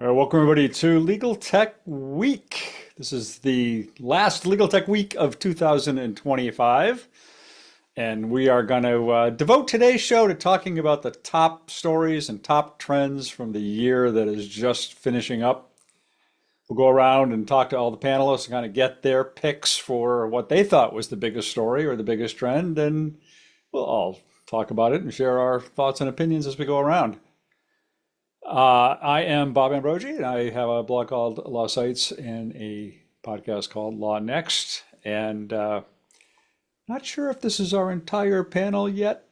All right, welcome everybody to Legal Tech Week. This is the last Legal Tech Week of 2025, and we are going to devote today's show to talking about the top stories and top trends from the year that is just finishing up. We'll go around and talk to all the panelists and kind of get their picks for what they thought was the biggest story or the biggest trend, and we'll all talk about it and share our thoughts and opinions as we go around. I am Bob Ambrogi, and I have a blog called Law Sites and a podcast called Law Next. And not sure if this is our entire panel yet.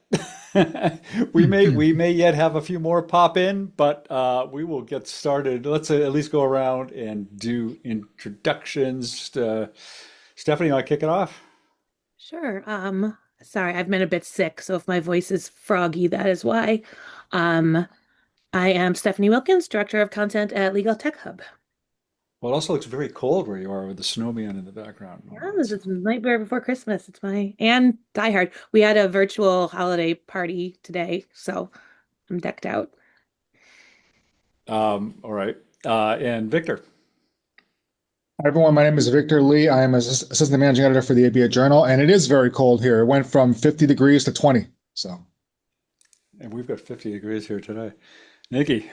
We may yet have a few more pop in, but we will get started. Let's at least go around and do introductions. Stephanie, you want to kick it off? Sure. Sorry, I've been a bit sick, so if my voice is froggy, that is why. Um, I am Stephanie Wilkins, Director of Content at Legal Tech Hub. Well, it also looks very cold where you are with the snowman in the background. and all Yeah, that. it's Nightmare Before Christmas. It's my and Die Hard. We had a virtual holiday party today, so I'm decked out. All right. And Victor. Hi, everyone. My name is Victor Lee. I am assistant managing editor for the ABA Journal, and it is very cold here. It went from 50 degrees to 20. So, And we've got 50 degrees here today. Nikki.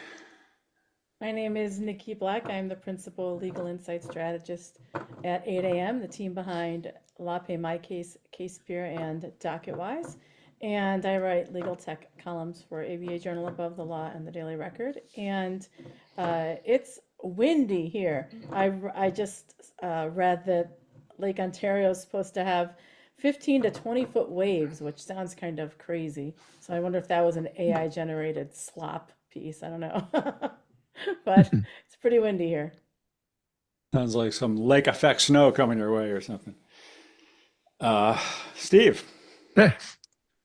My name is Nikki Black. I'm the principal legal insight strategist at 8 a.m., the team behind Law Pay My Case, CasePeer, and DocketWise. And I write legal tech columns for ABA Journal Above the Law and the Daily Record. And it's windy here. I just read that Lake Ontario is supposed to have 15 to 20 foot waves, which sounds kind of crazy. So I wonder if that was an AI generated slop piece. I don't know. But it's pretty windy here. Sounds like some lake effect snow coming your way or something. Steve. Hey,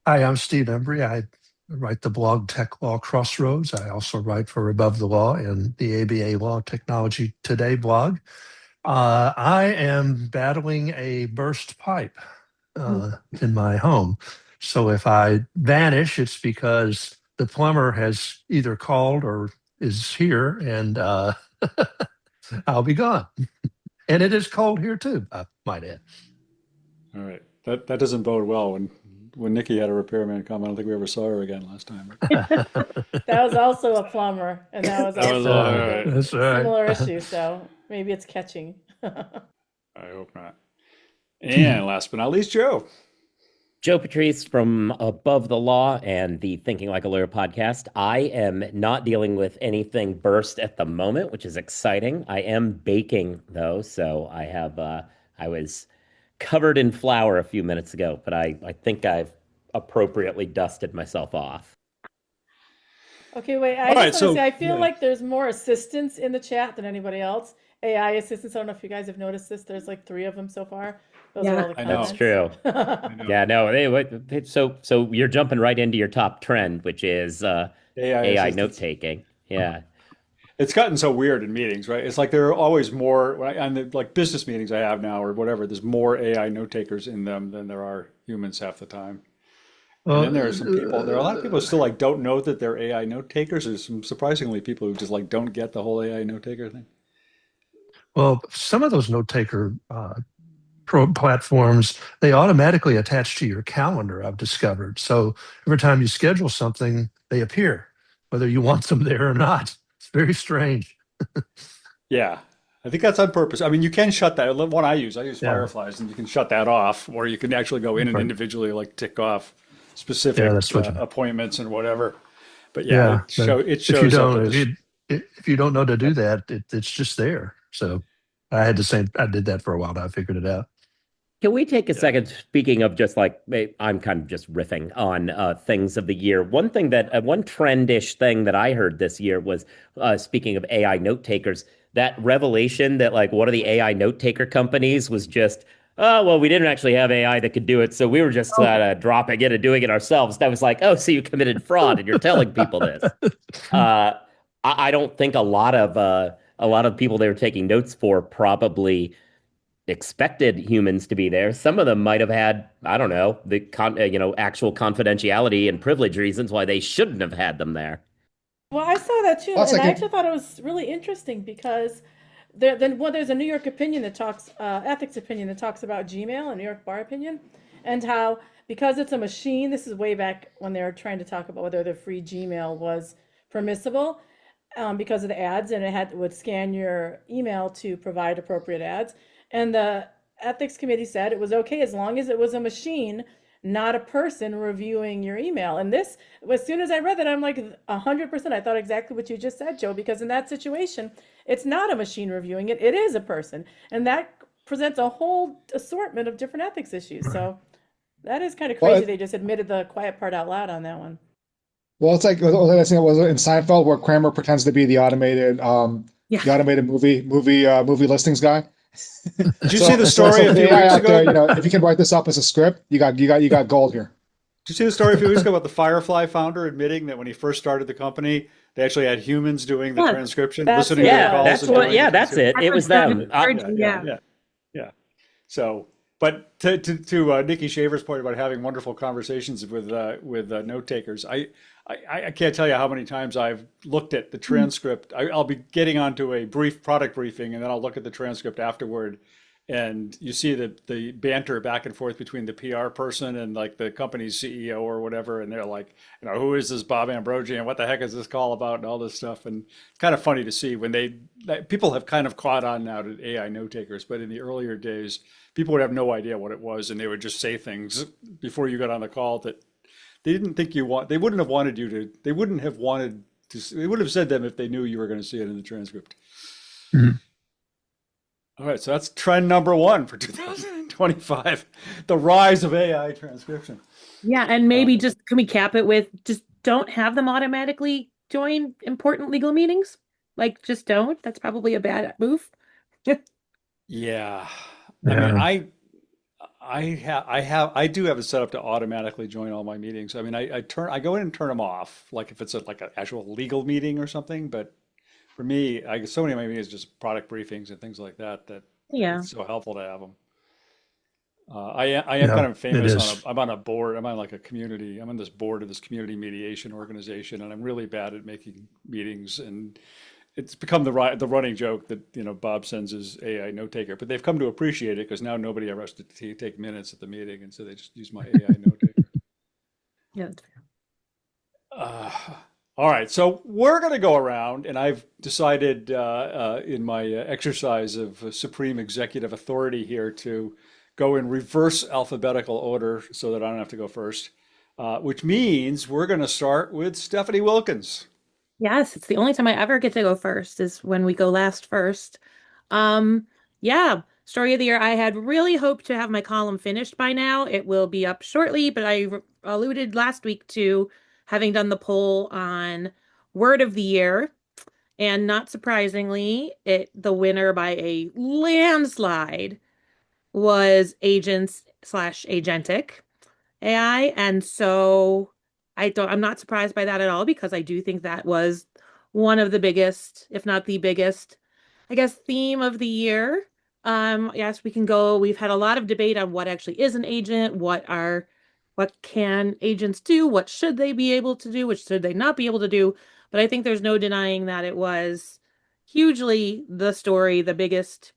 hi, I'm Steve Embry. I write the blog Tech Law Crossroads. I also write for Above the Law and the ABA Law Technology Today blog. I am battling a burst pipe in my home. So if I vanish, it's because the plumber has either called or is here, and I'll be gone. And it is cold here too, I might add. All right. That doesn't bode well when Nikki had a repairman come. I don't think we ever saw her again last time. That was also a plumber, and that was That was also all a right. That's all right. similar issue. So maybe it's catching. I hope not. And last but not least, Joe. Joe Patrice from Above the Law and the Thinking Like a Lawyer podcast. I am not dealing with anything burst at the moment, which is exciting. I am baking though, so I was covered in flour a few minutes ago, but I think I've appropriately dusted myself off. Okay, wait. All I right. just want to So, say I feel yeah. like there's more assistants in the chat than anybody else. AI assistants. I don't know if you guys have noticed this. There's like 3 of them so far. Those are Yeah. all the I know. That's comments. true. I know. Yeah, no, so you're jumping right into your top trend, which is AI AI note assistants. taking. Yeah. It's gotten so weird in meetings, right? It's like there are always more, on the like business meetings I have now or whatever, there's more AI note takers in them than there are humans half the time. And Well, then there are some people, there are a lot of people who still like don't know that they're AI note takers. There's some surprisingly people who just like don't get the whole AI note taker thing. some of those note taker platforms, they automatically attach to your calendar, I've discovered. So every time you schedule something, they appear, whether you want them there or not. It's very strange. Yeah. I think that's on purpose. I mean, you can shut that. The one I use Yeah, Fireflies, and you can shut that off, or you can actually go in and right. individually like tick off Yeah, specific that's what. appointments and whatever. But yeah, Yeah, but it if you shows up at don't, the if you don't know to do that, it's just there. So I had the same. I did that for a while. Now I figured it out. Can we take a yeah. second, speaking of just like, I'm kind of just riffing on things of the year. One thing that, one trendish thing that I heard this year was, speaking of AI note takers, that revelation that like one of the AI note taker companies was just, oh, well, we didn't actually have AI that could do it. So we were just dropping it and doing it ourselves. That was like, oh, so you committed fraud and you're telling people this. Uh, I don't think a lot of people they were taking notes for probably expected humans to be there. Some of them might have had, I don't know, actual confidentiality and privilege reasons why they shouldn't have had them there. Well, I saw that too, That's and like I a, actually thought it was really interesting because there's a New York opinion that talks ethics opinion that talks about Gmail, a New York bar opinion, and how because it's a machine. This is way back when they were trying to talk about whether the free Gmail was permissible, because of the ads, and would scan your email to provide appropriate ads. And the ethics committee said it was okay as long as it was a machine, not a person reviewing your email. And this, as soon as I read that, I'm like 100%. I thought exactly what you just said, Joe, because in that situation, it's not a machine reviewing it; it is a person, and that presents a whole assortment of different ethics issues. So that is kind of well, crazy. They just admitted the quiet part out loud on that one. well, it's like I think it was in Seinfeld where Kramer pretends to be Yeah. the automated movie listings guy. Did you see the story So a the few AI weeks out there, ago? if you can write this up as a script, you got gold here. Did you see the story a few weeks ago about the Firefly founder admitting that when he first started the company, they actually had humans doing the Yeah. transcription, That's listening to the it. Yeah, calls that's and what. doing Yeah, the that's transcription? it. It was them. Yeah. Yeah. So, but to Nikki Shaver's point about having wonderful conversations with note takers, I can't tell you how many times I've looked at the transcript. I'll be getting onto a brief product briefing, and then I'll look at the transcript afterward, and you see the banter back and forth between the PR person and like the company's CEO or whatever, and they're like, who is this Bob Ambrogi and what the heck is this call about and all this stuff, and it's kind of funny to see when people have kind of caught on now to AI note takers, but in the earlier days, people would have no idea what it was, and they would just say things before you got on the call that they didn't think they wouldn't have wanted you to, they wouldn't have wanted to, they would have said them if they knew you were going to see it in the transcript. Mhm. All right, so that's trend number one for 2025, the rise of AI transcription. Yeah, and maybe just can we cap it with just don't have them automatically join important legal meetings? Like just don't. That's probably a bad move. Yeah, I mean, Yeah. I do have it set up to automatically join all my meetings. I mean, I go in and turn them off, like if it's like an actual legal meeting or something. But for me, so many of my meetings are just product briefings and things like that that Yeah. it's so helpful to have them. I am Yeah, kind of it famous is. I'm on a board. I'm on like a community. I'm on this board of this community mediation organization, and I'm really bad at making meetings. And it's become the running joke that Bob sends his AI note taker, but they've come to appreciate it because now nobody ever has to take minutes at the meeting, and so they just use my AI note taker. Yeah, that's fair. Uh, all right, so we're going to go around, and I've decided in my exercise of supreme executive authority here to go in reverse alphabetical order so that I don't have to go first, which means we're going to start with Stephanie Wilkins. Yes, it's the only time I ever get to go first is when we go last first. Um, yeah, story of the year. I had really hoped to have my column finished by now. It will be up shortly, but alluded last week to having done the poll on word of the year, and not surprisingly, the winner by a landslide was agents slash agentic AI. And so I'm not surprised by that at all because I do think that was one of the biggest, if not the biggest, I guess, theme of the year. Yes, we can go. We've had a lot of debate on what actually is an agent, what can agents do, what should they be able to do, which should they not be able to do. But I think there's no denying that it was hugely the story, the biggest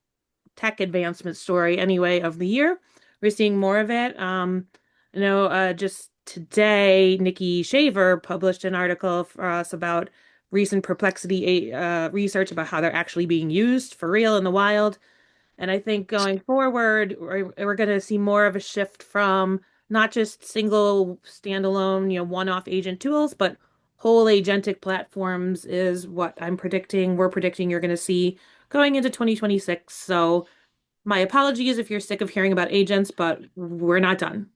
tech advancement story anyway of the year. We're seeing more of it. Just today, Nikki Shaver published an article for us about recent Perplexity research about how they're actually being used for real in the wild. And I think going forward, we're going to see more of a shift from not just single standalone, one-off agent tools, but whole agentic platforms is what I'm predicting. We're predicting you're going to see going into 2026. So my apologies if you're sick of hearing about agents, but we're not done.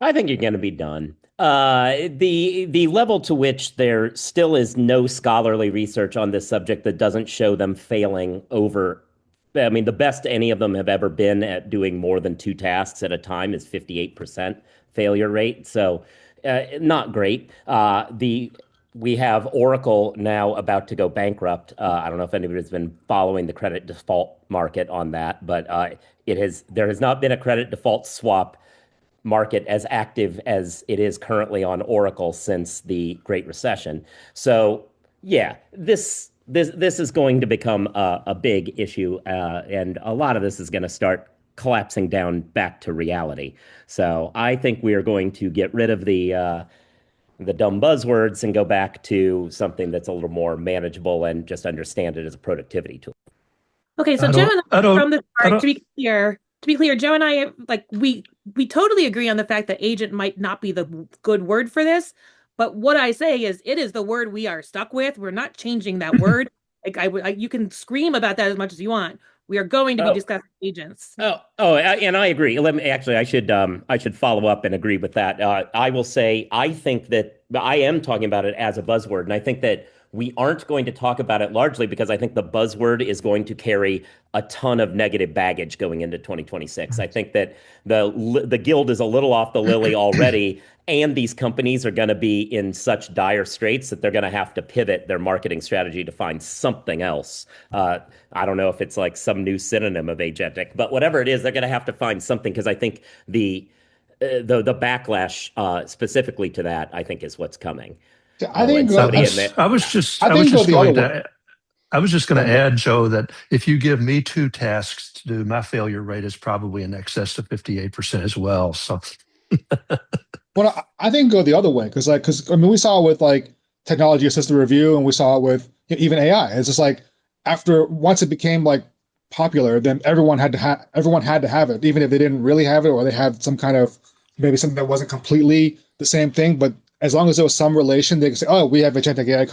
I think you're going to be done. The level to which there still is no scholarly research on this subject that doesn't show them failing over. I mean, the best any of them have ever been at doing more than two tasks at a time is 58% failure rate. So, not great. We have Oracle now about to go bankrupt. I don't know if anybody's been following the credit default market on that, but there has not been a credit default swap market as active as it is currently on Oracle since the Great Recession. So yeah, this is going to become a big issue, and a lot of this is going to start collapsing down back to reality. So I think we are going to get rid of the dumb buzzwords and go back to something that's a little more manageable and just understand it as a productivity tool. Okay, so I Joe don't, and I I don't, from the I start, don't, to be clear, Joe and I like we totally agree on the fact that agent might not be the good word for this, but what I say is it is the word we are stuck with. We're not changing that word. Like you can scream about that as much as you want. We are going to be Oh, discussing agents. and I agree. Let me actually, I should follow up and agree with that. I will say, I think that I am talking about it as a buzzword, and I think that we aren't going to talk about it largely because I think the buzzword is going to carry a ton of negative baggage going into 2026. I think that the guild is a little off the lily already, and these companies are going to be in such dire straits that they're going to have to pivot their marketing strategy to find something else. I don't know if it's like some new synonym of agentic, but whatever it is, they're going to have to find something because I think the backlash specifically to that, I think, is what's coming. I think And go, somebody in there, yeah. I think go the other way. I was just Go going to ahead. add, Joe, that if you give me 2 tasks to do, my failure rate is probably in excess of 58% as well. So, Well, I think go the other way because I mean we saw it with like technology assisted review and we saw it with even AI. It's just like after once it became like popular, then everyone had to have it, even if they didn't really have it or they had some kind of maybe something that wasn't completely the same thing. But as long as there was some relation, they could say, "Oh, we have agentic AI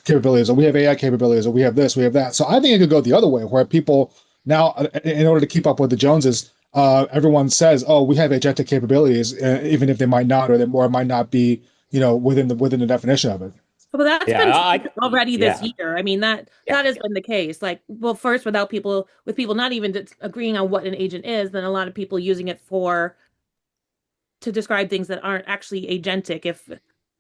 capabilities, or we have AI capabilities, or we have this, we have that." So I think it could go the other way, where people now, in order to keep up with the Joneses, everyone says, "Oh, we have agentic capabilities," even if they might not, or it might not be, within the definition of it. Well, that's Yeah, been true already this yeah, year. I mean, yeah. that has been the case. Like, well, first, with people not even agreeing on what an agent is, then a lot of people using it to describe things that aren't actually agentic. If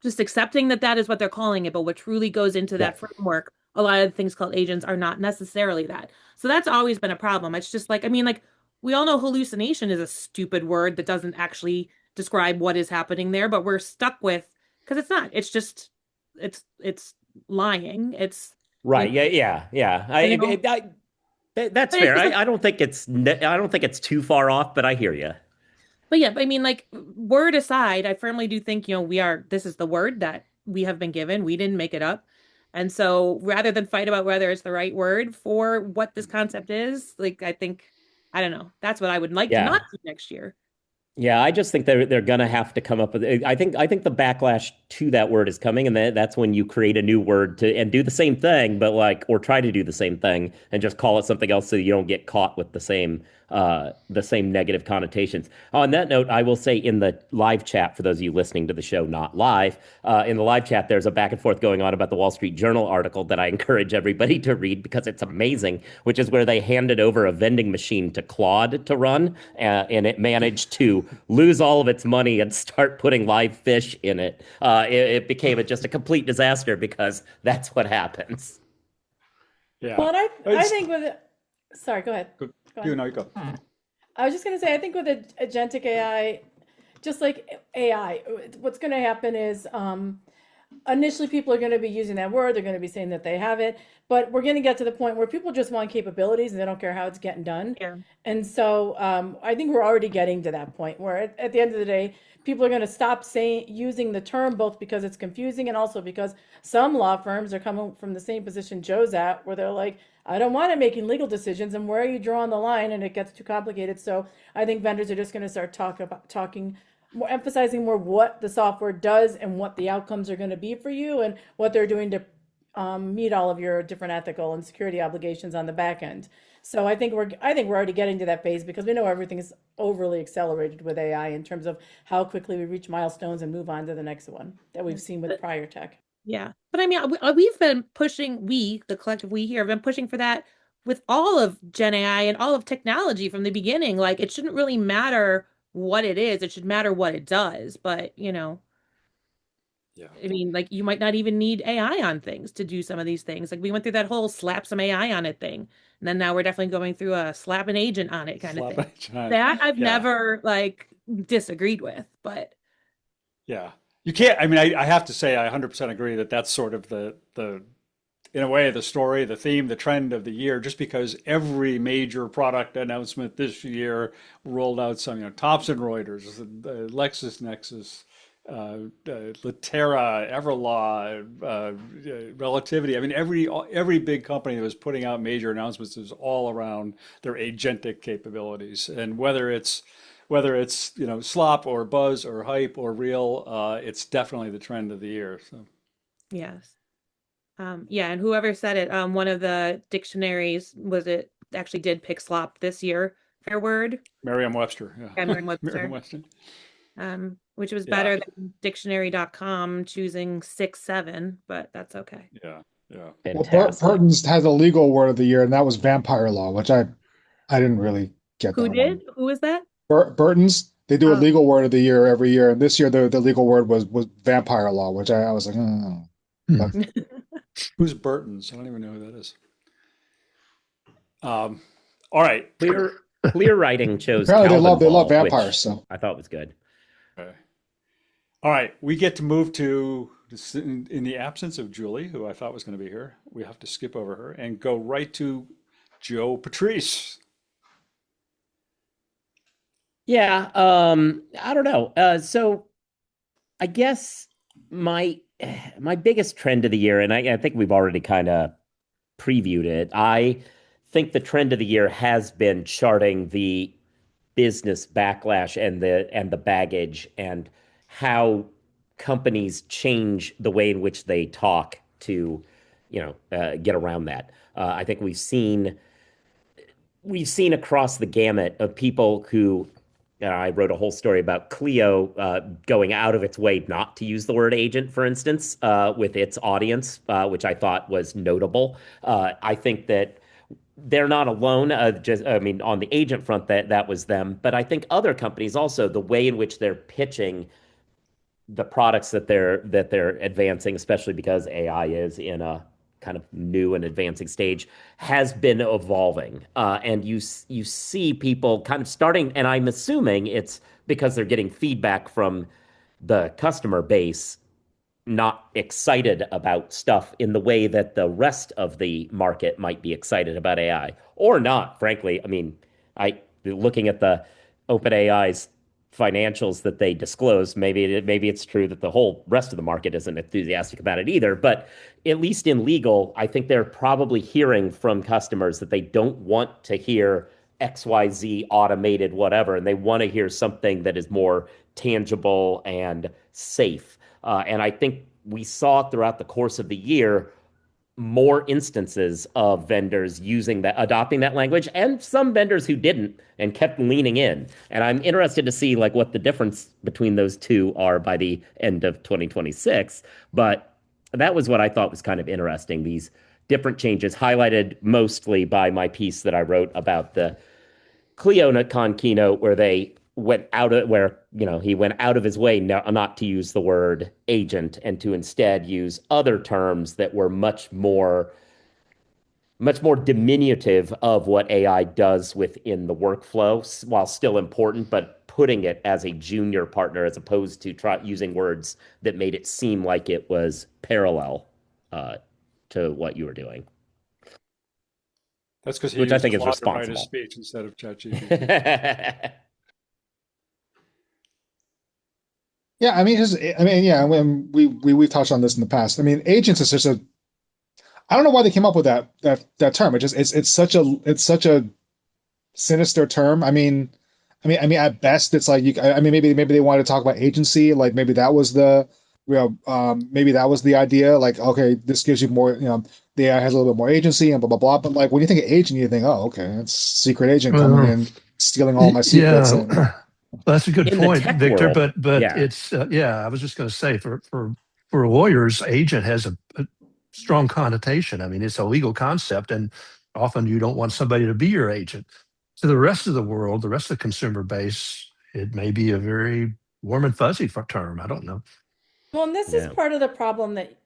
just accepting that that is what they're calling it, but what truly goes into Yeah. that framework, a lot of the things called agents are not necessarily that. So that's always been a problem. It's just like, I mean, like we all know hallucination is a stupid word that doesn't actually describe what is happening there, but we're stuck with because it's not. It's just it's lying. It's you Right. know, Yeah. you know, That's but it's fair. just like I don't think it's too far off, but I hear you. but yeah, I mean, like word aside, I firmly do think, this is the word that we have been given. We didn't make it up. And so rather than fight about whether it's the right word for what this concept is, like I think, I don't know, that's what I would like to Yeah. not see next year. Yeah, I just think they're gonna have to come up with. I think the backlash to that word is coming, and that's when you create a new word to and do the same thing, but like or try to do the same thing and just call it something else so you don't get caught with the same negative connotations. On that note, I will say in the live chat for those of you listening to the show not live, in the live chat there's a back and forth going on about the Wall Street Journal article that I encourage everybody to read because it's amazing, which is where they handed over a vending machine to Claude to run, and it managed to lose all of its money and start putting live fish in it. It became just a complete disaster because that's what happens. Yeah. Well, and I It's- think with it, sorry, go ahead. Go- Go You on. know, you go. I was just going to say, I think with agentic AI, just like AI, what's going to happen is initially people are going to be using that word. They're going to be saying that they have it, but we're going to get to the point where people just want capabilities and they don't care how it's getting done. Yeah. And so I think we're already getting to that point where at the end of the day, people are going to stop using the term both because it's confusing and also because some law firms are coming from the same position Joe's at, where they're like, I don't want it making legal decisions, and where are you drawing the line? And it gets too complicated. So I think vendors are just going to start talking more, emphasizing more what the software does and what the outcomes are going to be for you, and what they're doing to meet all of your different ethical and security obligations on the back end. So I think we're already getting to that phase because we know everything is overly accelerated with AI in terms of how quickly we reach milestones and move on to the next one that we've seen with prior tech. Yeah. But I mean, we've been pushing, the collective we here, have been pushing for that with all of Gen AI and all of technology from the beginning. Like, it shouldn't really matter what it is, it should matter what it does. But, Yeah. I mean, like, you might not even need AI on things to do some of these things. Like, we went through that whole slap some AI on it thing. And then now we're definitely going through a slap an agent on it kind of Slap thing. it, John. That I've Yeah. never, like, disagreed with, but Yeah. You can't, I mean, I have to say, I 100% agree that that's sort of in a way, the story, the theme, the trend of the year, just because every major product announcement this year rolled out some, Thomson Reuters, LexisNexis, Litera, Everlaw, Relativity. I mean, every big company that was putting out major announcements is all around their agentic capabilities. And whether it's slop or buzz or hype or real, it's definitely the trend of the year. So yes. Yeah, and whoever said it, one of the dictionaries actually did pick slop this year, fair word, Merriam-Webster, yeah. Merriam-Webster, Merriam-Webster, which was yeah, better than dictionary.com choosing 6-7, but that's okay. yeah, yeah. Well, Fantastic. Burton's has a legal word of the year, and that was vampire law, which I didn't really get Who that did? one. Who was that? Burton's, they do a Oh, legal word of the year every year, and this year the legal word was vampire law, which I was like, Hmm. but Who's Burton's? I don't even know who that is. All right. Clear Writing chose apparently Calvin they love Ball, vampires. which So I thought was good. Okay. All right. We get to move to, in the absence of Julie, who I thought was going to be here, we have to skip over her and go right to Joe Patrice. Yeah, I don't know. So I guess my my biggest trend of the year, and I think we've already kind of previewed it. I think the trend of the year has been charting the business backlash and the baggage and how companies change the way in which they talk to, get around that. I think we've seen across the gamut of people who I wrote a whole story about Clio going out of its way not to use the word agent, for instance, with its audience, which I thought was notable. I think that they're not alone. I mean, on the agent front, that was them. But I think other companies also, the way in which they're pitching the products that they're advancing, especially because AI is in a kind of new and advancing stage, has been evolving. And you see people kind of starting, and I'm assuming it's because they're getting feedback from the customer base not excited about stuff in the way that the rest of the market might be excited about AI or not, frankly. I mean, I looking at the OpenAI's financials that they disclose, maybe it's true that the whole rest of the market isn't enthusiastic about it either. But at least in legal, I think they're probably hearing from customers that they don't want to hear XYZ automated whatever, and they want to hear something that is more tangible and safe. And I think we saw throughout the course of the year more instances of vendors adopting that language, and some vendors who didn't and kept leaning in. And I'm interested to see like what the difference between those two are by the end of 2026. But that was what I thought was kind of interesting. These different changes highlighted mostly by my piece that I wrote about the CleoNetCon keynote where he went out of his way not to use the word agent and to instead use other terms that were much more diminutive of what AI does within the workflow, while still important, but putting it as a junior partner as opposed to using words that made it seem like it was parallel to what you were doing, That's because he which I used think is Claude to write his responsible. speech instead of ChatGPT. yeah, I mean, yeah, when we've touched on this in the past. I mean, agents is just a I don't know why they came up with that term. It's such a sinister term. I mean, at best, it's like I mean, maybe they wanted to talk about agency, like maybe that was maybe that was the idea. Like, okay, this gives you more, the AI has a little bit more agency and blah blah blah. But like when you think of agent, you think, oh, okay, it's secret agent coming Well, in, stealing all my secrets, and yeah, that's a good In the point, tech Victor. world, But yeah. it's yeah. I was just going to say for lawyers, agent has a strong connotation. I mean, it's a legal concept, and often you don't want somebody to be your agent. To the rest of the world, the rest of the consumer base, it may be a very warm and fuzzy term. I don't know. Well, and this is Yeah. part of the problem that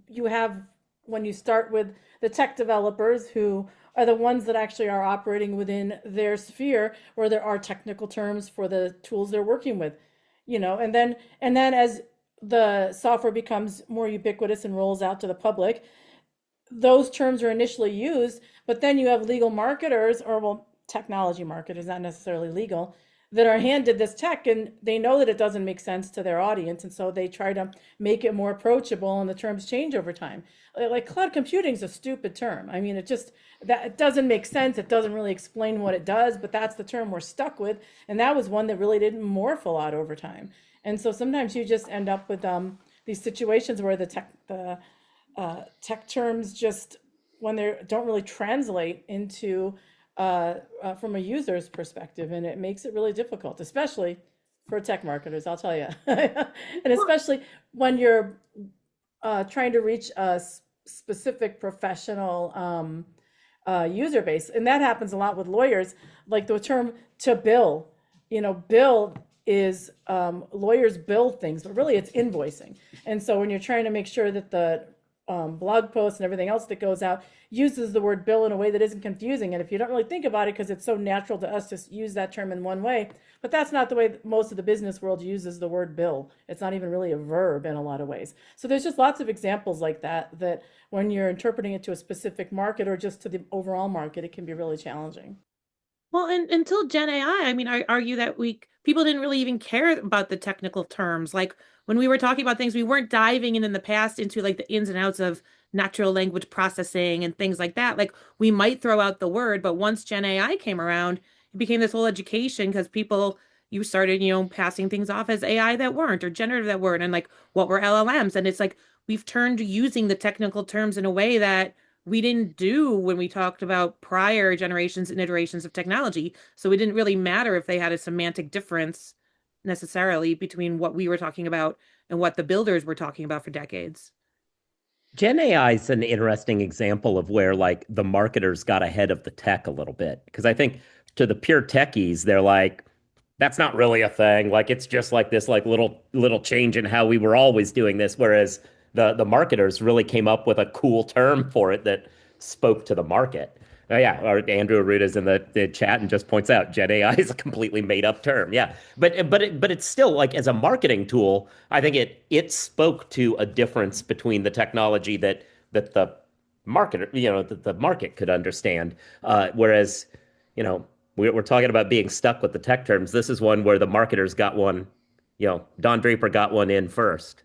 you have when you start with the tech developers who are the ones that actually are operating within their sphere, where there are technical terms for the tools they're working with, and then as the software becomes more ubiquitous and rolls out to the public, those terms are initially used, but then you have legal marketers, or well, technology marketers, not necessarily legal, that are handed this tech and they know that it doesn't make sense to their audience. And so they try to make it more approachable, and the terms change over time. Like cloud computing is a stupid term. I mean, it doesn't make sense. It doesn't really explain what it does, but that's the term we're stuck with. And that was one that really didn't morph a lot over time. And so sometimes you just end up with these situations where the tech terms just, when they don't really translate into from a user's perspective, and it makes it really difficult, especially for tech marketers, I'll tell you. And especially when you're trying to reach a specific professional user base. And that happens a lot with lawyers, like the term to bill. Bill is lawyers bill things, but really it's invoicing. And so when you're trying to make sure that the blog posts and everything else that goes out uses the word bill in a way that isn't confusing. And if you don't really think about it, because it's so natural to us to use that term in one way, but that's not the way most of the business world uses the word bill. It's not even really a verb in a lot of ways. So there's just lots of examples like that, that when you're interpreting it to a specific market or just to the overall market, it can be really challenging. Well, and until Gen AI, I mean, I argue that people didn't really even care about the technical terms. Like when we were talking about things, we weren't diving in the past into like the ins and outs of natural language processing and things like that. Like we might throw out the word, but once Gen AI came around, it became this whole education, because you started, passing things off as AI that weren't, or generative that weren't, and like what were LLMs? And it's like we've turned to using the technical terms in a way that we didn't do when we talked about prior generations and iterations of technology. So it didn't really matter if they had a semantic difference necessarily between what we were talking about and what the builders were talking about for decades. Gen AI is an interesting example of where like the marketers got ahead of the tech a little bit. Because I think to the pure techies, they're like, that's not really a thing. Like it's just like this like little change in how we were always doing this. Whereas the marketers really came up with a cool term for it that spoke to the market. Yeah, or Andrew Aruta's in the chat and just points out Gen AI is a completely made up term. Yeah, but it's still like as a marketing tool, I think it spoke to a difference between the technology that the marketer, that the market could understand. Whereas, we're talking about being stuck with the tech terms. This is one where the marketers got one. Don Draper got one in first.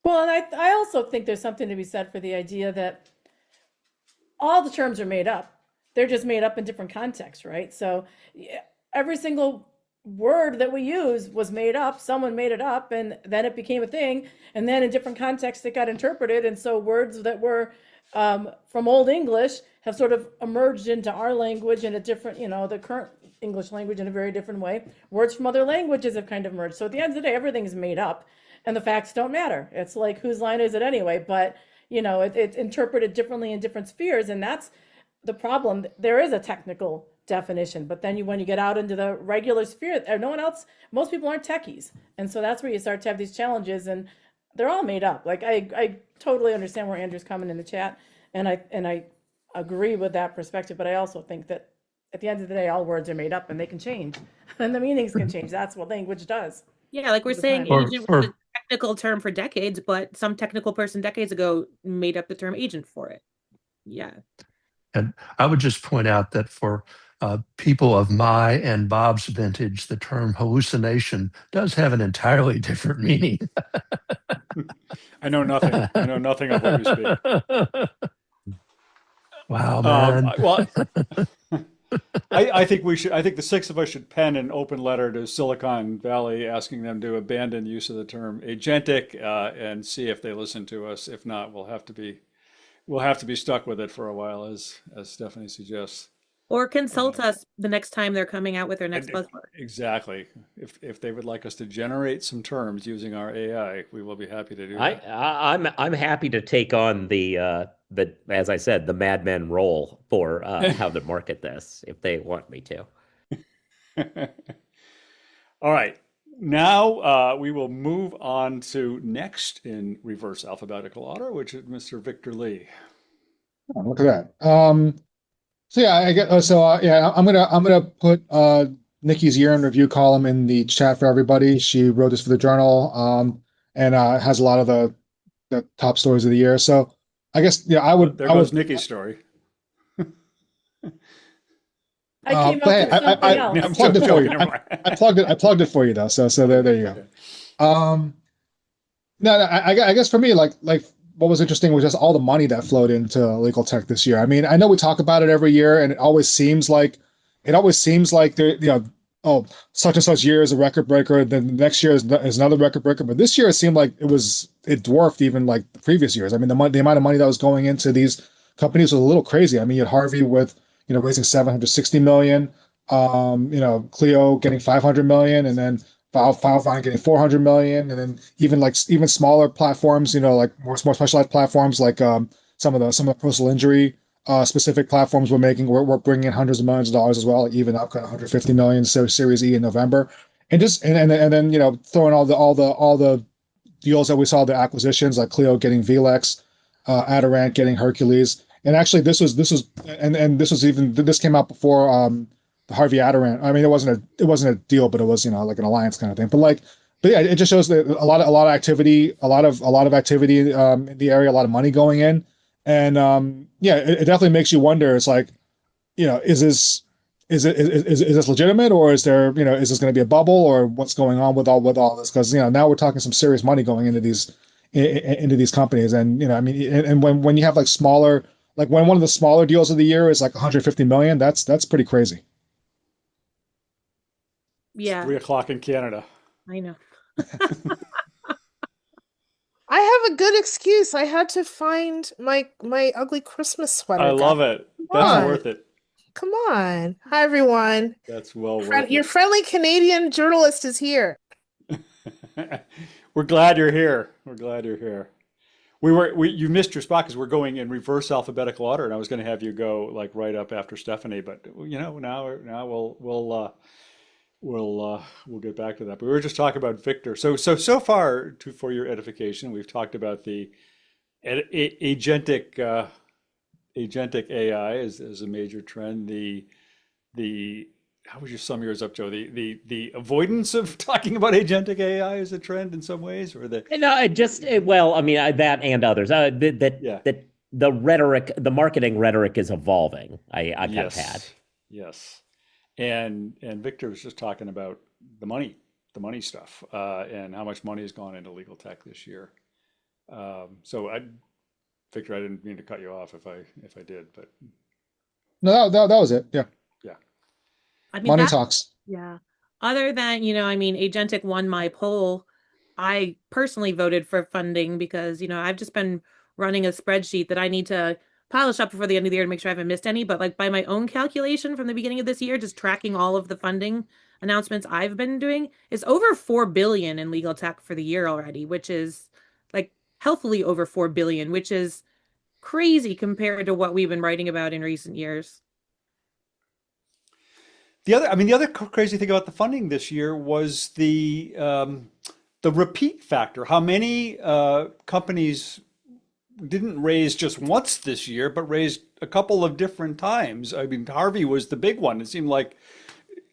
Well, and I also think there's something to be said for the idea that all the terms are made up. They're just made up in different contexts, right? So every single word that we use was made up. Someone made it up, and then it became a thing. And then in different contexts, it got interpreted. And so words that were from Old English have sort of emerged into our language in a different, the current English language in a very different way. Words from other languages have kind of merged. So at the end of the day, everything's made up, and the facts don't matter. It's like, whose line is it anyway? But it's interpreted differently in different spheres, and that's the problem. There is a technical definition, but then when you get out into the regular sphere, most people aren't techies, and so that's where you start to have these challenges, and they're all made up. Like I totally understand where Andrew's coming in the chat, and I agree with that perspective, but I also think that at the end of the day, all words are made up, and they can change, and the meanings can change. That's what language does. Yeah, like we're saying, agent was a technical term for decades, but some technical person decades ago made up the term agent for it. Yeah. And I would just point out that for people of my and Bob's vintage, the term hallucination does have an entirely different meaning. I know nothing. I know nothing of what you speak. Wow, man. I think the six of us should pen an open letter to Silicon Valley asking them to abandon use of the term agentic and see if they listen to us. If not, we'll have to be stuck with it for a while, as Stephanie suggests. Or consult us the next time they're coming out with their next buzzword. Exactly. If they would like us to generate some terms using our AI, we will be happy to do that. I'm happy to take on the as I said, the Mad Men role for how to market this if they want me to. All right. Now we will move on to next in reverse alphabetical order, which is Mr. Victor Lee. Oh, look at that. So yeah, I get yeah, I'm gonna put Nikki's year in review column in the chat for everybody. She wrote this for the journal, and has a lot of the top stories of the year. So I guess yeah, There I would goes Nikki's story. I came but up hey, with something I I'm else. plugged it for you. joking. Never mind. I plugged it for you though. So there you Okay. go. No, no, I guess for me, like what was interesting was just all the money that flowed into legal tech this year. I mean, I know we talk about it every year, and it always seems like there, oh, such and such year is a record breaker, then the next year is another record breaker. But this year it seemed like it dwarfed even like the previous years. I mean, the amount of money that was going into these companies was a little crazy. I mean, you had Harvey with raising 760 million, Clio getting 500 million, and then Filevine getting 400 million, and then even smaller platforms, like more specialized platforms, like some of the personal injury specific platforms we're bringing in hundreds of millions of dollars as well, like even up kind of 150 million, so Series E in November, and then throwing all the deals that we saw, the acquisitions like Clio getting Vlex, Adorant getting Hercules, and actually this came out before the Harvey Adorant. I mean, it wasn't a deal, but it was like an alliance kind of thing. But yeah, it just shows that a lot of activity, a lot of activity in the area, a lot of money going in, and yeah, it definitely makes you wonder. It's like, is this legitimate, or is this going to be a bubble, or what's going on with all this? Because now we're talking some serious money going into these companies, and I mean, and when you have like smaller, like when one of the smaller deals of the year is like 150 million, that's pretty crazy. It's Yeah, 3 o'clock in Canada. I know. I have a good excuse. I had to find my ugly Christmas I sweater, guys. love it. Come That's on. worth it. Come on. Hi, everyone. That's well worth Your it. friendly Canadian journalist is here. We're glad you're here. We're glad you're here. You missed your spot because we're going in reverse alphabetical order, and I was going to have you go like right up after Stephanie, but now we'll get back to that. But we were just talking about Victor. So far, for your edification, we've talked about the agentic agentic AI as a major trend. The how would you sum yours up, Joe? The avoidance of talking about agentic AI is a trend in some ways, or the No, well, I mean, that and others. yeah. That the rhetoric, the marketing rhetoric is evolving. I kind of had. Yes, yes. And Victor was just talking about the money stuff, and how much money has gone into legal tech this year. Victor, I didn't mean to cut you off if I did, but No, that was it. Yeah, yeah. I mean, money talks. yeah. Other than, I mean, Agentic won my poll. I personally voted for funding because, I've just been running a spreadsheet that I need to polish up before the end of the year to make sure I haven't missed any. But like by my own calculation from the beginning of this year, just tracking all of the funding announcements I've been doing, it's over 4 billion in legal tech for the year already, which is like healthily over 4 billion, which is crazy compared to what we've been writing about in recent years. The other crazy thing about the funding this year was the repeat factor. How many companies didn't raise just once this year, but raised a couple of different times? I mean, Harvey was the big one. It seemed like,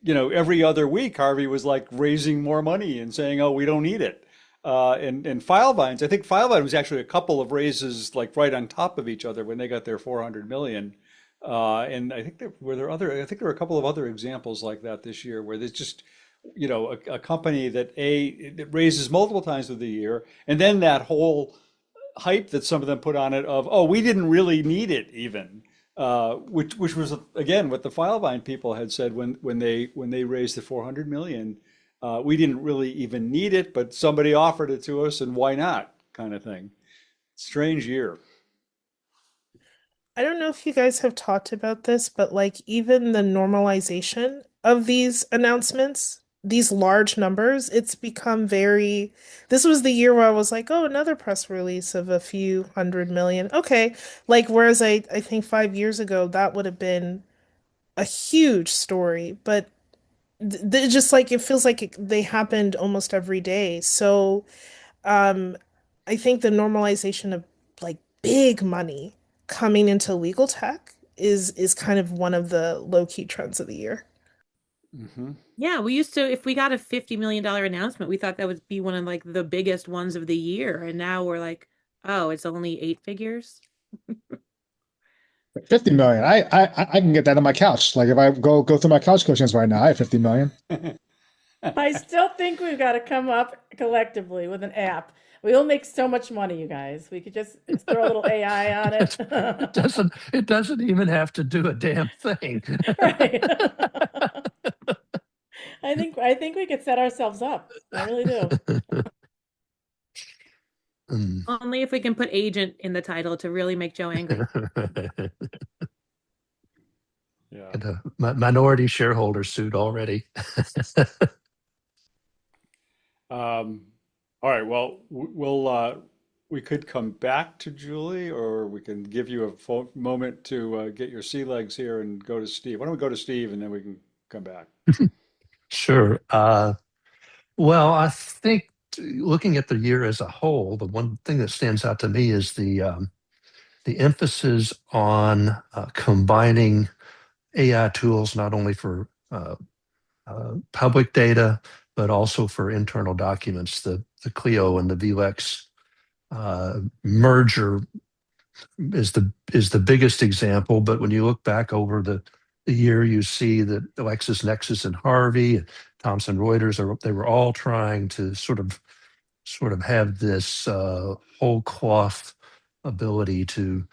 every other week Harvey was like raising more money and saying, "Oh, we don't need it." And Filevines, I think Filevine was actually a couple of raises like right on top of each other when they got their 400 million. And I think I think there were a couple of other examples like that this year where there's just, a company that raises multiple times through the year, and then that whole hype that some of them put on it of, oh, we didn't really need it even, which was again what the Filevine people had said when they raised the 400 million. We didn't really even need it, but somebody offered it to us, and why not, kind of thing. Strange year. I don't know if you guys have talked about this, but like even the normalization of these announcements, these large numbers, it's become very. This was the year where I was like, oh, another press release of a few 100 million. Okay. Like, whereas I think 5 years ago, that would have been a huge story, but just like it feels like they happened almost every day. So, um, I think the normalization of like big money coming into legal tech is kind of one of the low-key trends of the year. Hmm. Yeah, we used to, if we got a $50 million announcement, we thought that would be one of like the biggest ones of the year. And now we're like, oh, it's only eight figures. 50 million. I can get that on my couch. Like if I go through my couch cushions right now, I have 50 million. I still think we've got to come up collectively with an app. We'll make so much money, you guys. We could just throw a little AI on It it. doesn't even have to do a damn thing. Right. I think we could set ourselves up. I really do. Mm. Only if we can put agent in the title to really make Joe angry. Yeah. And a minority shareholder suit already. All right. Well, we could come back to Julie, or we can give you a moment to get your sea legs here and go to Steve. Why don't we go to Steve and then we can come back? Sure. Well, I think looking at the year as a whole, the one thing that stands out to me is the emphasis on combining AI tools not only for public data but also for internal documents. The Clio and the VLEX merger is the biggest example. But when you look back over the year, you see that LexisNexis and Harvey, and Thomson Reuters, they were all trying to sort of have this whole cloth ability to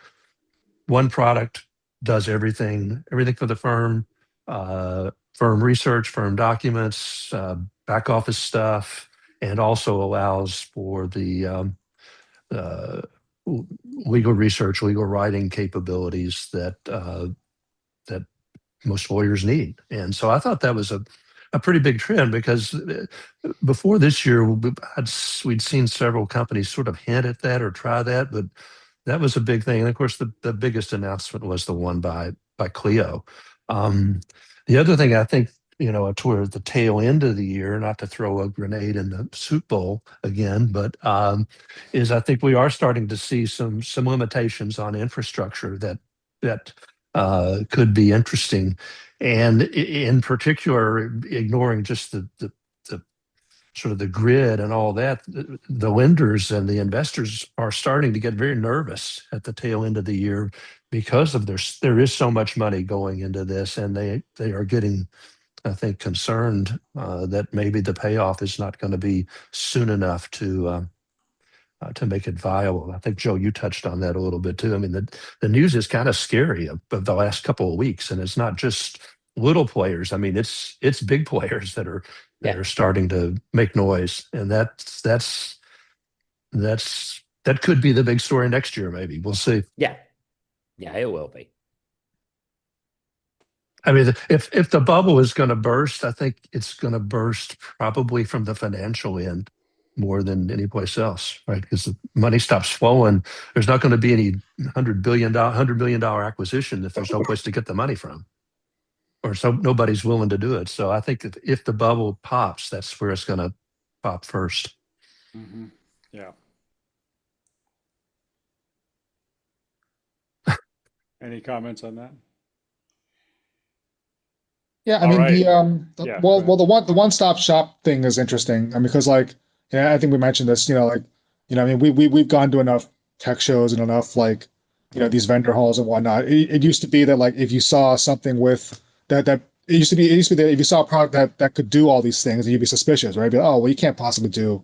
one product does everything for the firm, firm research, firm documents, back office stuff, and also allows for the uh, legal research, legal writing capabilities that most lawyers need. And so I thought that was a pretty big trend because before this year, we'd seen several companies sort of hint at that or try that, but that was a big thing. And of course, the biggest announcement was the one by Clio. The other thing I think, toward the tail end of the year, not to throw a grenade in the soup bowl again, but is I think we are starting to see some limitations on infrastructure that could be interesting, and in particular, ignoring just the sort of the grid and all that. The lenders and the investors are starting to get very nervous at the tail end of the year because of there is so much money going into this, and they are getting, I think, concerned that maybe the payoff is not going to be soon enough to make it viable. I think, Joe, you touched on that a little bit too. I mean, the news is kind of scary of the last couple of weeks, and it's not just little players. I mean, it's big players that are starting to make noise, and that could be the big story next year. Maybe we'll see. Yeah, it will be. I mean, if the bubble is going to burst, I think it's going to burst probably from the financial end more than any place else, right? Because the money stops flowing. There's not going to be any $100 million acquisition if there's no place to get the money from, or so nobody's willing to do it. So I think if the bubble pops, that's where it's going to pop first. Mm-hmm. Yeah. Any comments on that? Yeah, I All mean right. the the one-stop shop thing is interesting. I mean, because I think we mentioned this, I mean, we've gone to enough tech shows and enough these vendor halls and whatnot. It used to be that if you saw something with that it used to be that if you saw a product that could do all these things, you'd be suspicious, right? Be like, oh, well, you can't possibly do,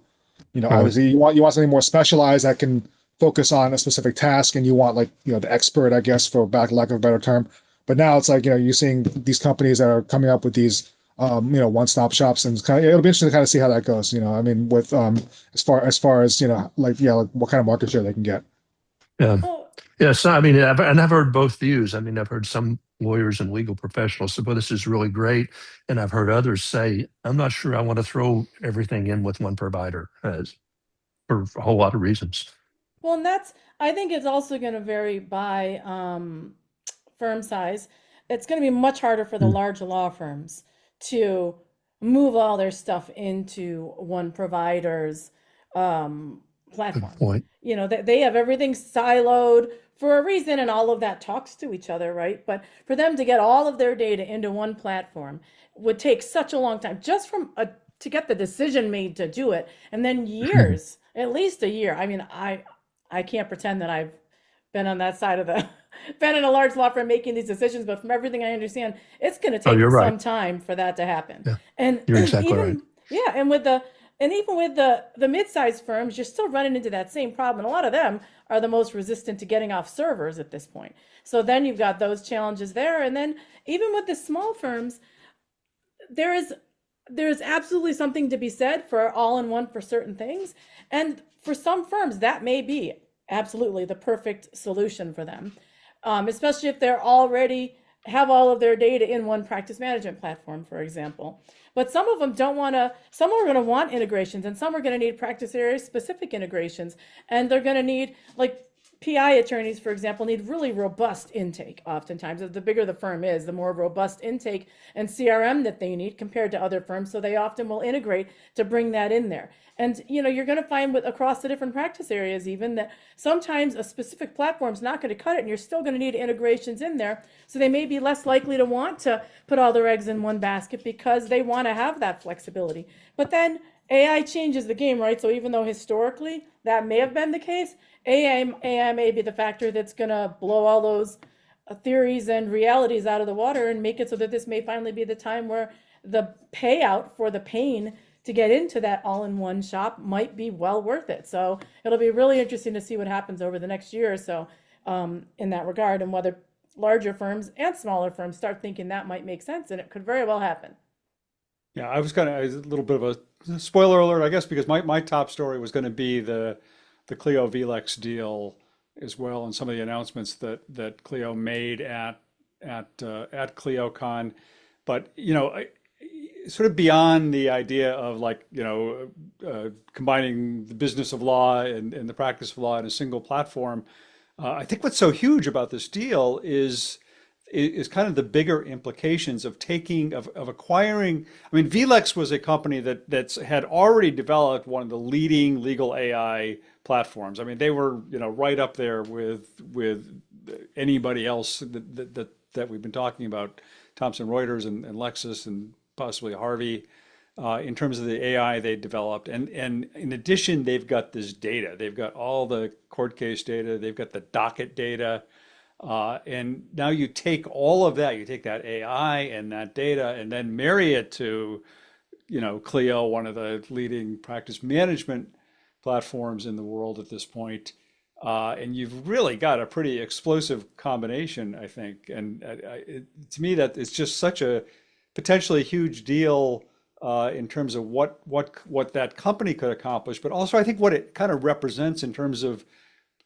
obviously you want something more specialized that can focus on a specific task, and you want the expert, I guess, for lack of a better term. But now it's you're seeing these companies that are coming up with these one-stop shops, and it'll be interesting to kind of see how that goes. I mean, with as far as what kind of market share they can get. Yeah. Oh, Yeah. So, I mean, I've heard both views. I mean, I've heard some lawyers and legal professionals say, well, this is really great. And I've heard others say, I'm not sure I want to throw everything in with one provider for a whole lot of reasons. well, and I think it's also going to vary by firm size. It's going to be much harder for the large law firms to move all their stuff into one provider's platform. Good point. You know, they have everything siloed for a reason, and all of that talks to each other, right? But for them to get all of their data into one platform would take such a long time just to get the decision made to do it, and then years, at least a year. I mean, I can't pretend that I've been on that side of the been in a large law firm making these decisions, but from everything I understand, it's going to Oh, take you're right. some time for that to happen. Yeah, And you're exactly even right. yeah, and even with the mid-sized firms, you're still running into that same problem. And a lot of them are the most resistant to getting off servers at this point. So then you've got those challenges there. And then even with the small firms, there is absolutely something to be said for all-in-one for certain things. And for some firms, that may be absolutely the perfect solution for them, especially if they're already have all of their data in one practice management platform, for example. But some of them don't want to, some are going to want integrations, and some are going to need practice area specific integrations. And they're going to need, like, PI attorneys, for example, need really robust intake oftentimes. The bigger the firm is, the more robust intake and CRM that they need compared to other firms. So they often will integrate to bring that in there. And you're going to find with across the different practice areas even that sometimes a specific platform is not going to cut it, and you're still going to need integrations in there. So they may be less likely to want to put all their eggs in one basket because they want to have that flexibility. But then AI changes the game, right? So even though historically that may have been the case, AI may be the factor that's going to blow all those theories and realities out of the water and make it so that this may finally be the time where the payout for the pain to get into that all-in-one shop might be well worth it. So it'll be really interesting to see what happens over the next year or so in that regard, and whether larger firms and smaller firms start thinking that might make sense, and it could very well happen. Yeah, I was kind of a little bit of a spoiler alert, I guess, because my top story was going to be the Clio VLEX deal as well, and some of the announcements that Clio made at ClioCon. But sort of beyond the idea of, like, combining the business of law and the practice of law in a single platform, I think what's so huge about this deal is kind of the bigger implications of acquiring. I mean, VLEX was a company that had already developed one of the leading legal AI platforms. I mean, they were right up there with anybody else that we've been talking about, Thomson Reuters and Lexis and possibly Harvey, in terms of the AI they developed. And in addition, they've got this data. They've got all the court case data. They've got the docket data. And now you take all of that, you take that AI and that data, and then marry it to, Clio, one of the leading practice management platforms in the world at this point. And you've really got a pretty explosive combination, I think. And to me, that it's just such a potentially huge deal in terms of what that company could accomplish, but also I think what it kind of represents in terms of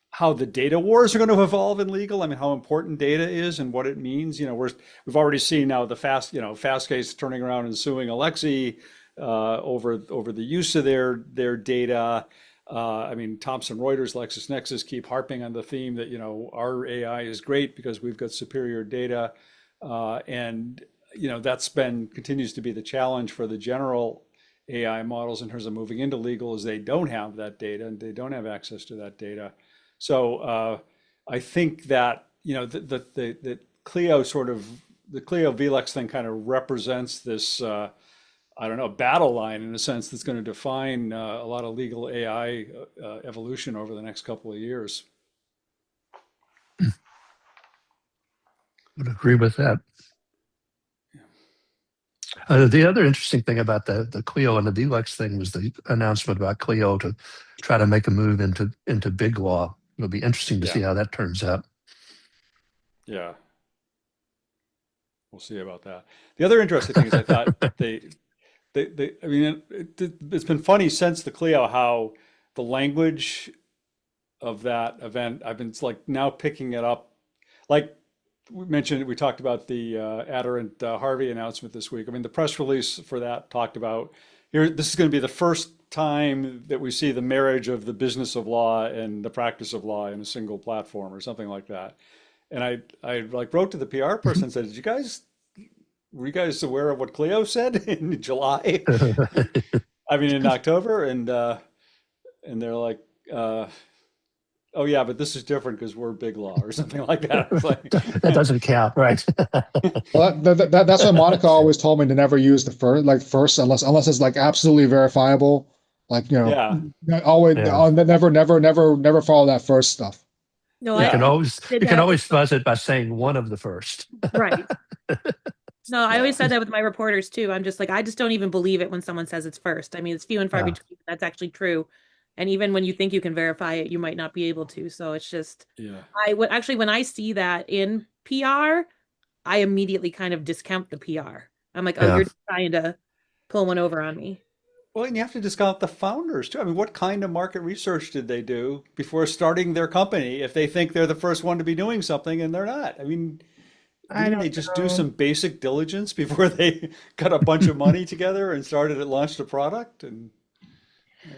how the data wars are going to evolve in legal. I mean, how important data is and what it means. We've already seen now the Fastcase turning around and suing Alexi over the use of their data. I mean, Thomson Reuters, LexisNexis keep harping on the theme that our AI is great because we've got superior data, and that's continues to be the challenge for the general AI models in terms of moving into legal, is they don't have that data and they don't have access to that data. So I think that the Clio the Clio VLEX thing kind of represents this I don't know, battle line in a sense that's going to define a lot of legal AI evolution over the next couple of years. Would agree with that. The other interesting thing about the Clio and the VLEX thing was the announcement about Clio to try to make a move into big law. It'll be interesting to see how that turns out. Yeah, we'll see about that. The other interesting thing is I thought I mean, it's been funny since the Clio how the language of that event, I've been like now picking it up. Like we talked about the Aderant Harvey announcement this week. I mean, the press release for that talked about this is going to be the first time that we see the marriage of the business of law and the practice of law in a single platform or something like that. And I like wrote to the PR person and said, were you guys aware of what Clio said in July? I mean, in October, and they're like, uh, oh yeah, but this is different because we're big law or something like that. It's like, That doesn't count, right? Well, that's why Monica always told me to never use the first unless it's like absolutely verifiable. Like, yeah, always Yeah. never follow that first stuff. No, Yeah. I You did can that. always fuzz it by saying one of the first. Right. No, I Yeah. always said that with my reporters too. I'm just like, I just don't even believe it when someone says it's first. I mean, it's few and far Yeah. between. That's actually true. And even when you think you can verify it, you might not be able to. So it's just, Yeah. I would actually, when I see that in PR, I immediately kind of discount the PR. I'm like, oh, Yeah. you're just trying to pull one over on me. Well, and you have to discount the founders too. I mean, what kind of market research did they do before starting their company if they think they're the first one to be doing something and they're not? I mean, I didn't they don't just do know. some basic diligence before they got a bunch of money together and started and launched a product? And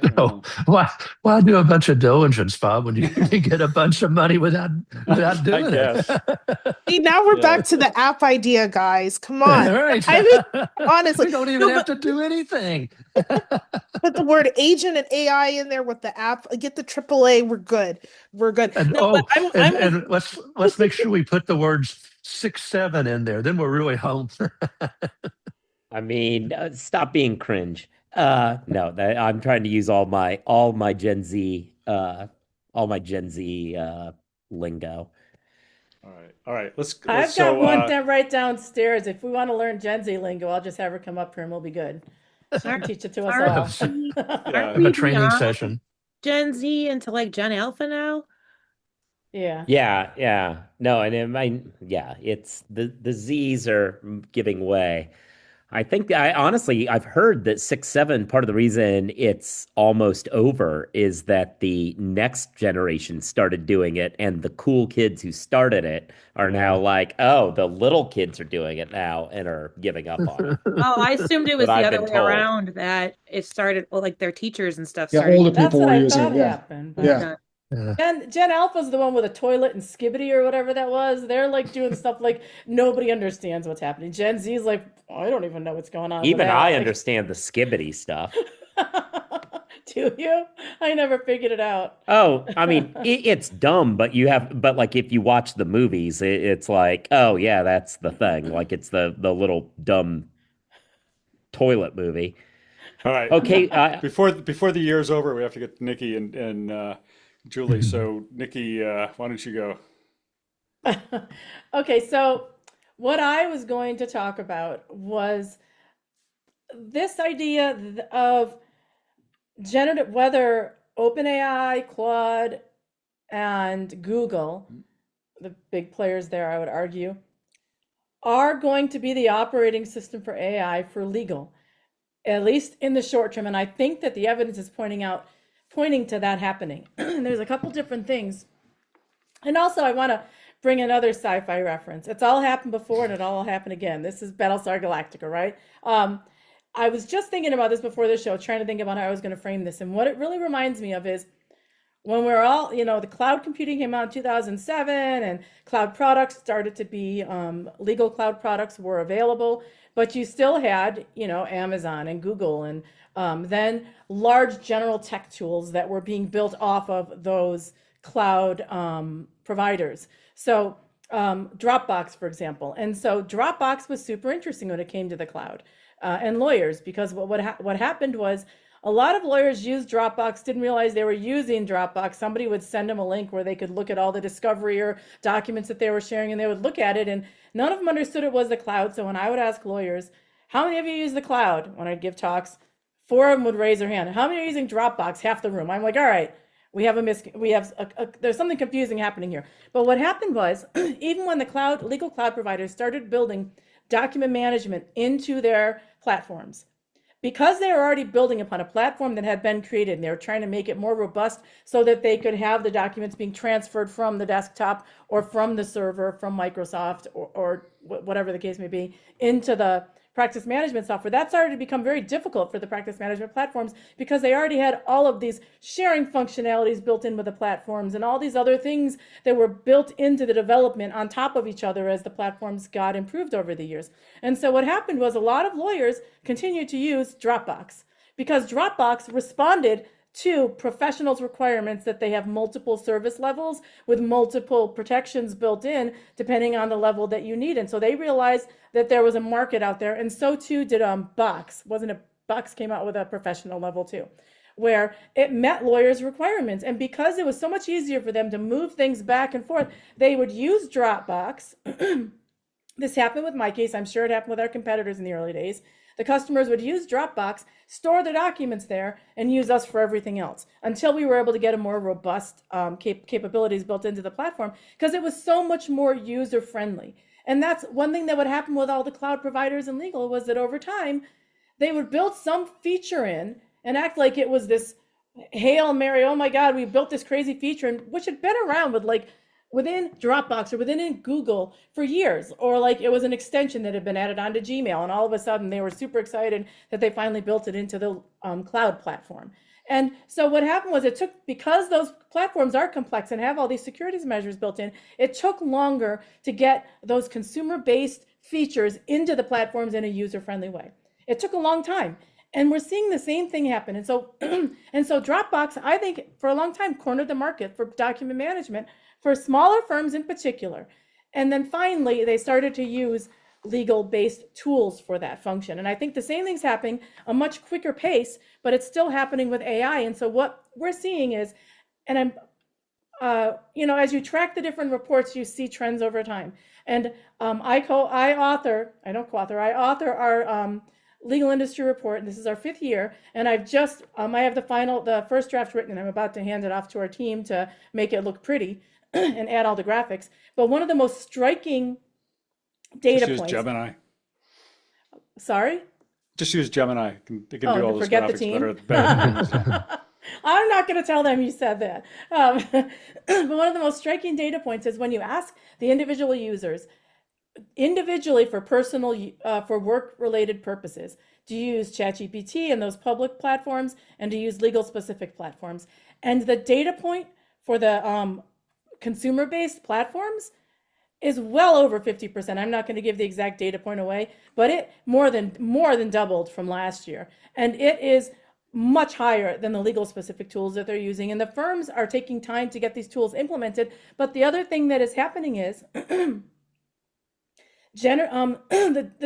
I don't Oh, know. why do a bunch of diligence, Bob, when you can get a bunch of money without I doing guess. it? See, now we're Yeah. back to the app idea, guys. Come on. Right. I mean, honestly, We don't even no, have to do anything. put the word agent and AI in there with the app. Get the AAA. We're good. We're good. And No, but and let's make sure we put the words 6-7 in there. Then we're really home. I mean, stop being cringe. No, I'm trying to use all my Gen Z lingo. All right. I've So got one down right downstairs. If we want to learn Gen Z lingo, I'll just have her come up here and we'll be good. She can teach it to us all. Yeah. Have a training beyond session. Gen Z into like Gen Alpha now? Yeah. Yeah. No, and it's the Z's are giving way. I think I've heard that 6-7, part of the reason it's almost over is that the next generation started doing it, and the cool kids who started it are now like, oh, the little kids are doing it now and are giving up on it. Oh, I assumed it was But the I've other been way told. around, that it started, well, like their teachers and stuff Yeah, started. older That's people what were I using thought it. Yeah. happened. But Yeah. Yeah. Gen Alpha's the one with a toilet and skibbity or whatever that was. They're like doing stuff like nobody understands what's happening. Gen Z's like, I don't even know what's going on. with Even that. I Like, understand the skibbity stuff. do you? I never figured it out. Oh, I mean, it's dumb, but like if you watch the movies, it's like, oh yeah, that's the thing. Like it's the little dumb toilet movie. all right. Okay, Before the year's over, we have to get Nikki and Julie. So Nikki, why don't you go? Okay, so what I was going to talk about was this idea of generative, whether OpenAI, Claude, and Google, the big players there, I would argue, are going to be the operating system for AI for legal, at least in the short term. And I think that the evidence is pointing to that happening. There's a couple different things. And also, I want to bring another sci-fi reference. It's all happened before and it all will happen again. This is Battlestar Galactica, right? I was just thinking about this before the show, trying to think about how I was going to frame this. And what it really reminds me of is when we're all, the cloud computing came out in 2007 and cloud products started to be, legal cloud products were available, but you still had, Amazon and Google and then large general tech tools that were being built off of those cloud providers. So Dropbox, for example. And so Dropbox was super interesting when it came to the cloud and lawyers, because what happened was a lot of lawyers used Dropbox, didn't realize they were using Dropbox. Somebody would send them a link where they could look at all the discovery or documents that they were sharing, and they would look at it, and none of them understood it was the cloud. So when I would ask lawyers, how many of you use the cloud? When I'd give talks, 4 of them would raise their hand. How many are using Dropbox? Half the room. I'm like, all right, there's something confusing happening here. But what happened was, even when the legal cloud providers started building document management into their platforms, because they were already building upon a platform that had been created, and they were trying to make it more robust so that they could have the documents being transferred from the desktop or from the server, from Microsoft or whatever the case may be, into the practice management software. That started to become very difficult for the practice management platforms because they already had all of these sharing functionalities built in with the platforms and all these other things that were built into the development on top of each other as the platforms got improved over the years. And so what happened was a lot of lawyers continued to use Dropbox because Dropbox responded Two, professionals requirements that they have multiple service levels with multiple protections built in, depending on the level that you need. And so they realized that there was a market out there. And so too did Box. Wasn't it? Box came out with a professional level too, where it met lawyers' requirements. And because it was so much easier for them to move things back and forth, they would use Dropbox. This happened with my case. I'm sure it happened with our competitors in the early days. The customers would use Dropbox, store their documents there, and use us for everything else until we were able to get a more robust capabilities built into the platform, because it was so much more user friendly. And that's one thing that would happen with all the cloud providers in legal, was that over time, they would build some feature in and act like it was this Hail Mary, oh my God, we built this crazy feature, and which had been around with like within Dropbox or within Google for years, or like it was an extension that had been added onto Gmail, and all of a sudden they were super excited that they finally built it into the cloud platform. And so what happened was, it took, because those platforms are complex and have all these securities measures built in, it took longer to get those consumer-based features into the platforms in a user-friendly way. It took a long time. And we're seeing the same thing happen. And so, and so Dropbox, I think, for a long time cornered the market for document management for smaller firms in particular. And then finally, they started to use legal-based tools for that function. And I think the same thing's happening a much quicker pace, but it's still happening with AI. And so what we're seeing is, and as you track the different reports, you see trends over time. And I author our legal industry report, and this is our 5th year. And I've just, I have the first draft written, and I'm about to hand it off to our team to make it look pretty and add all the graphics. But one of the most striking data Just use points. Gemini. Sorry? Just use Gemini. They can do all those forget the graphics team. better. I'm not going to tell them you said that. But one of the most striking data points is when you ask the individual users, individually for for work-related purposes, do you use ChatGPT and those public platforms, and do you use legal-specific platforms? And the data point for the consumer-based platforms is well over 50%. I'm not going to give the exact data point away, but it more than doubled from last year. And it is much higher than the legal specific tools that they're using. And the firms are taking time to get these tools implemented. But the other thing that is happening is the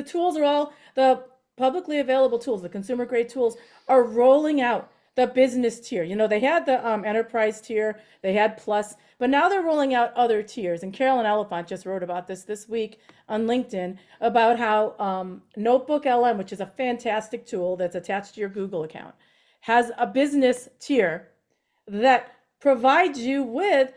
tools are all, the publicly available tools, the consumer grade tools are rolling out the business tier. They had the enterprise tier, they had plus, but now they're rolling out other tiers. And Carolyn Elephant just wrote about this week on LinkedIn about how Notebook LM, which is a fantastic tool that's attached to your Google account, has a business tier that provides you with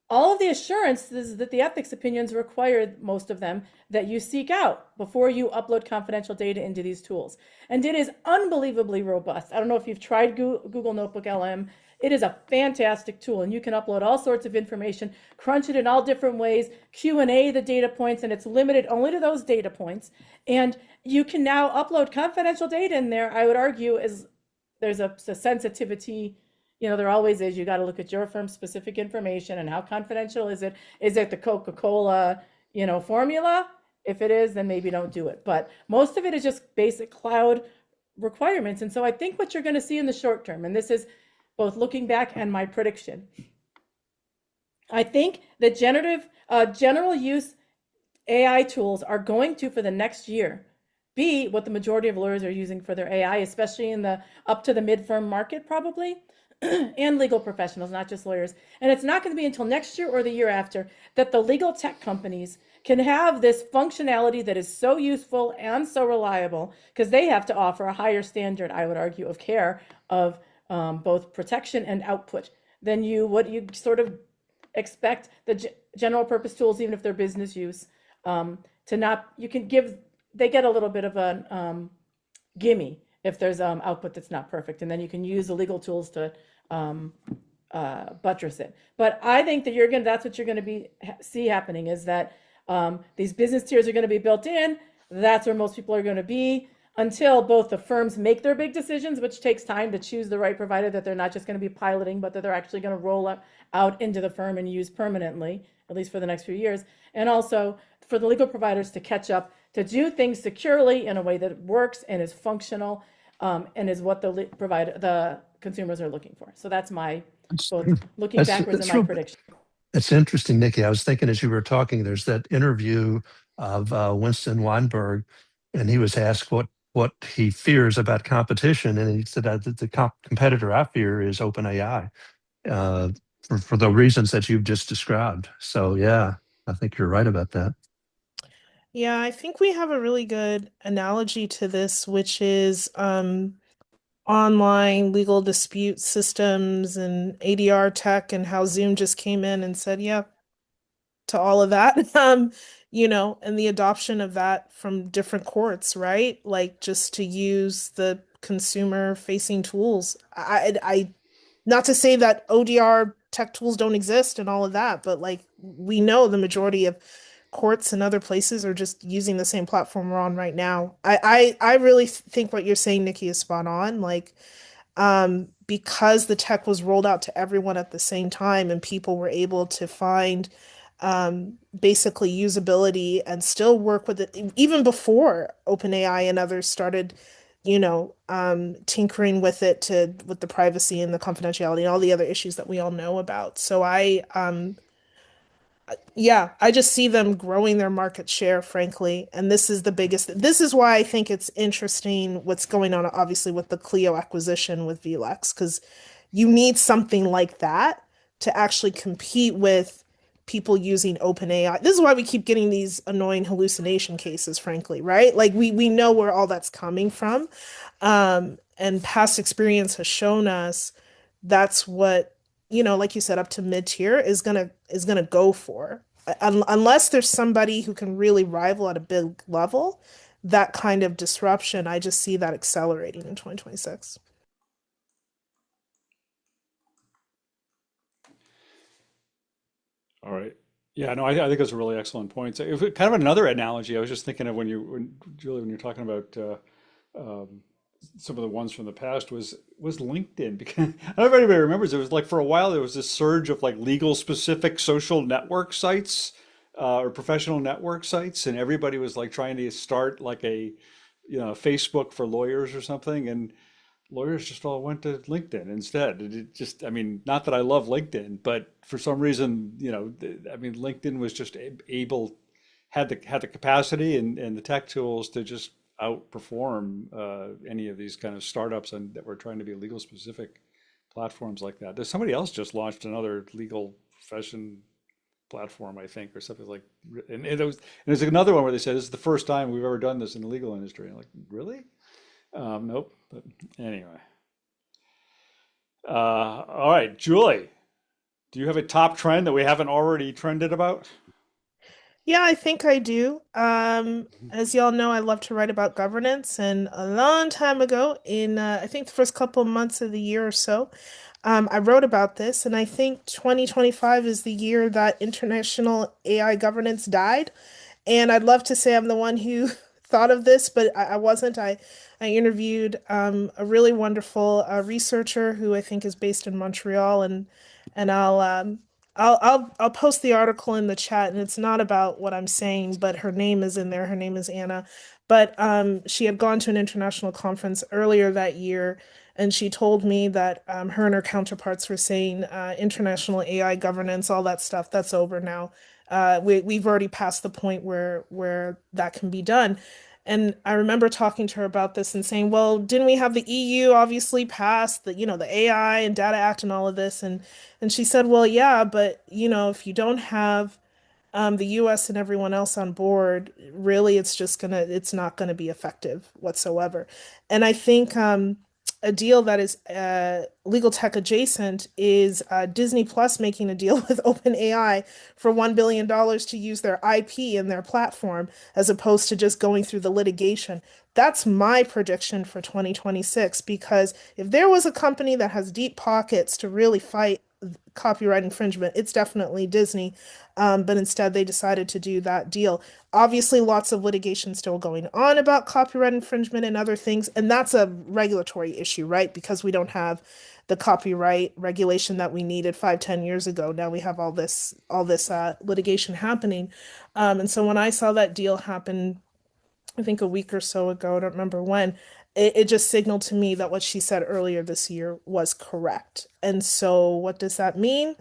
all of the assurances that the ethics opinions require, most of them, that you seek out before you upload confidential data into these tools. And it is unbelievably robust. I don't know if you've tried Google Notebook LM. It is a fantastic tool, and you can upload all sorts of information, crunch it in all different ways, Q&A the data points, and it's limited only to those data points. And you can now upload confidential data in there. I would argue there's a sensitivity. There always is. You got to look at your firm's specific information and how confidential is it? Is it the Coca-Cola, formula? If it is, then maybe don't do it. But most of it is just basic cloud requirements. And so I think what you're going to see in the short term, and this is both looking back and my prediction, I think that general use AI tools are going to, for the next year, be what the majority of lawyers are using for their AI, especially in the up to the mid-firm market, probably. And legal professionals, not just lawyers. And it's not going to be until next year or the year after that the legal tech companies can have this functionality that is so useful and so reliable, because they have to offer a higher standard, I would argue, of care of both protection and output than what you sort of expect the general purpose tools, even if they're business use, they get a little bit of a gimme if there's output that's not perfect, and then you can use the legal tools to buttress it. But I think that that's what you're going to see happening, is that these business tiers are going to be built in. That's where most people are going to be until both the firms make their big decisions, which takes time to choose the right provider that they're not just going to be piloting, but that they're actually going to roll out into the firm and use permanently, at least for the next few years. And also for the legal providers to catch up, to do things securely in a way that works and is functional, and is what the consumers are looking for. So that's my both looking That's backwards and my real. prediction. It's interesting, Nikki. I was thinking as you were talking, there's that interview of Winston Weinberg, and he was asked what he fears about competition, and he said that the competitor I fear is OpenAI, uh, for the reasons that you've just described. So yeah, I think you're right about that. Yeah, I think we have a really good analogy to this, which is online legal dispute systems and ADR tech, and how Zoom just came in and said, yeah, to all of that. And the adoption of that from different courts, right? Like just to use the consumer facing tools. I not to say that ODR tech tools don't exist and all of that, but like we know the majority of courts and other places are just using the same platform we're on right now. I really think what you're saying, Nikki, is spot on. Like, because the tech was rolled out to everyone at the same time and people were able to find basically usability and still work with it even before OpenAI and others started, tinkering with it with the privacy and the confidentiality and all the other issues that we all know about. So yeah, I just see them growing their market share, frankly. And this is the biggest. This is why I think it's interesting what's going on, obviously, with the Clio acquisition with VLEX, because you need something like that to actually compete with people using OpenAI. This is why we keep getting these annoying hallucination cases, frankly, right? Like we know where all that's coming from. And past experience has shown us that's what, like you said, up to mid-tier is gonna go for. Unless there's somebody who can really rival at a big level, that kind of disruption, I just see that accelerating in 2026. All right. Yeah, no, I think those are really excellent points. Kind of another analogy, I was just thinking of Julie, when you're talking about um, some of the ones from the past was LinkedIn. Because I don't know if anybody remembers, it was like for a while there was this surge of like legal specific social network sites or professional network sites, and everybody was like trying to start like a Facebook for lawyers or something, and lawyers just all went to LinkedIn instead. It just, I mean, not that I love LinkedIn, but for some reason, I mean, LinkedIn was just able, had the capacity and the tech tools to just outperform any of these kind of startups that were trying to be legal specific platforms like that. There's somebody else just launched another legal profession platform, I think, or something like, there's another one where they said this is the first time we've ever done this in the legal industry. I'm like, really? Nope. But anyway. All right, Julie, do you have a top trend that we haven't already trended about? Yeah, I think I do. As y'all know, I love to write about governance, and a long time ago, in I think the first couple of months of the year or so, I wrote about this, and I think 2025 is the year that international AI governance died. And I'd love to say I'm the one who thought of this, but I wasn't. I interviewed a really wonderful researcher who I think is based in Montreal, and I'll post the article in the chat, and it's not about what I'm saying, but her name is in there. Her name is Anna. But she had gone to an international conference earlier that year, and she told me that her and her counterparts were saying international AI governance, all that stuff, that's over now. We've already passed the point where that can be done. And I remember talking to her about this and saying, well, didn't we have the EU obviously pass the AI and Data Act and all of this? And she said, well, yeah, but if you don't have the US and everyone else on board, really it's not gonna be effective whatsoever. And I think a deal that is legal tech adjacent is Disney Plus making a deal with OpenAI for $1 billion to use their IP and their platform as opposed to just going through the litigation. That's my prediction for 2026, because if there was a company that has deep pockets to really fight copyright infringement, it's definitely Disney. But instead, they decided to do that deal. Obviously, lots of litigation still going on about copyright infringement and other things, and that's a regulatory issue, right? Because we don't have the copyright regulation that we needed 5, 10 years ago. Now we have all this litigation happening. And so when I saw that deal happen, I think a week or so ago, I don't remember when, it just signaled to me that what she said earlier this year was correct. And so what does that mean?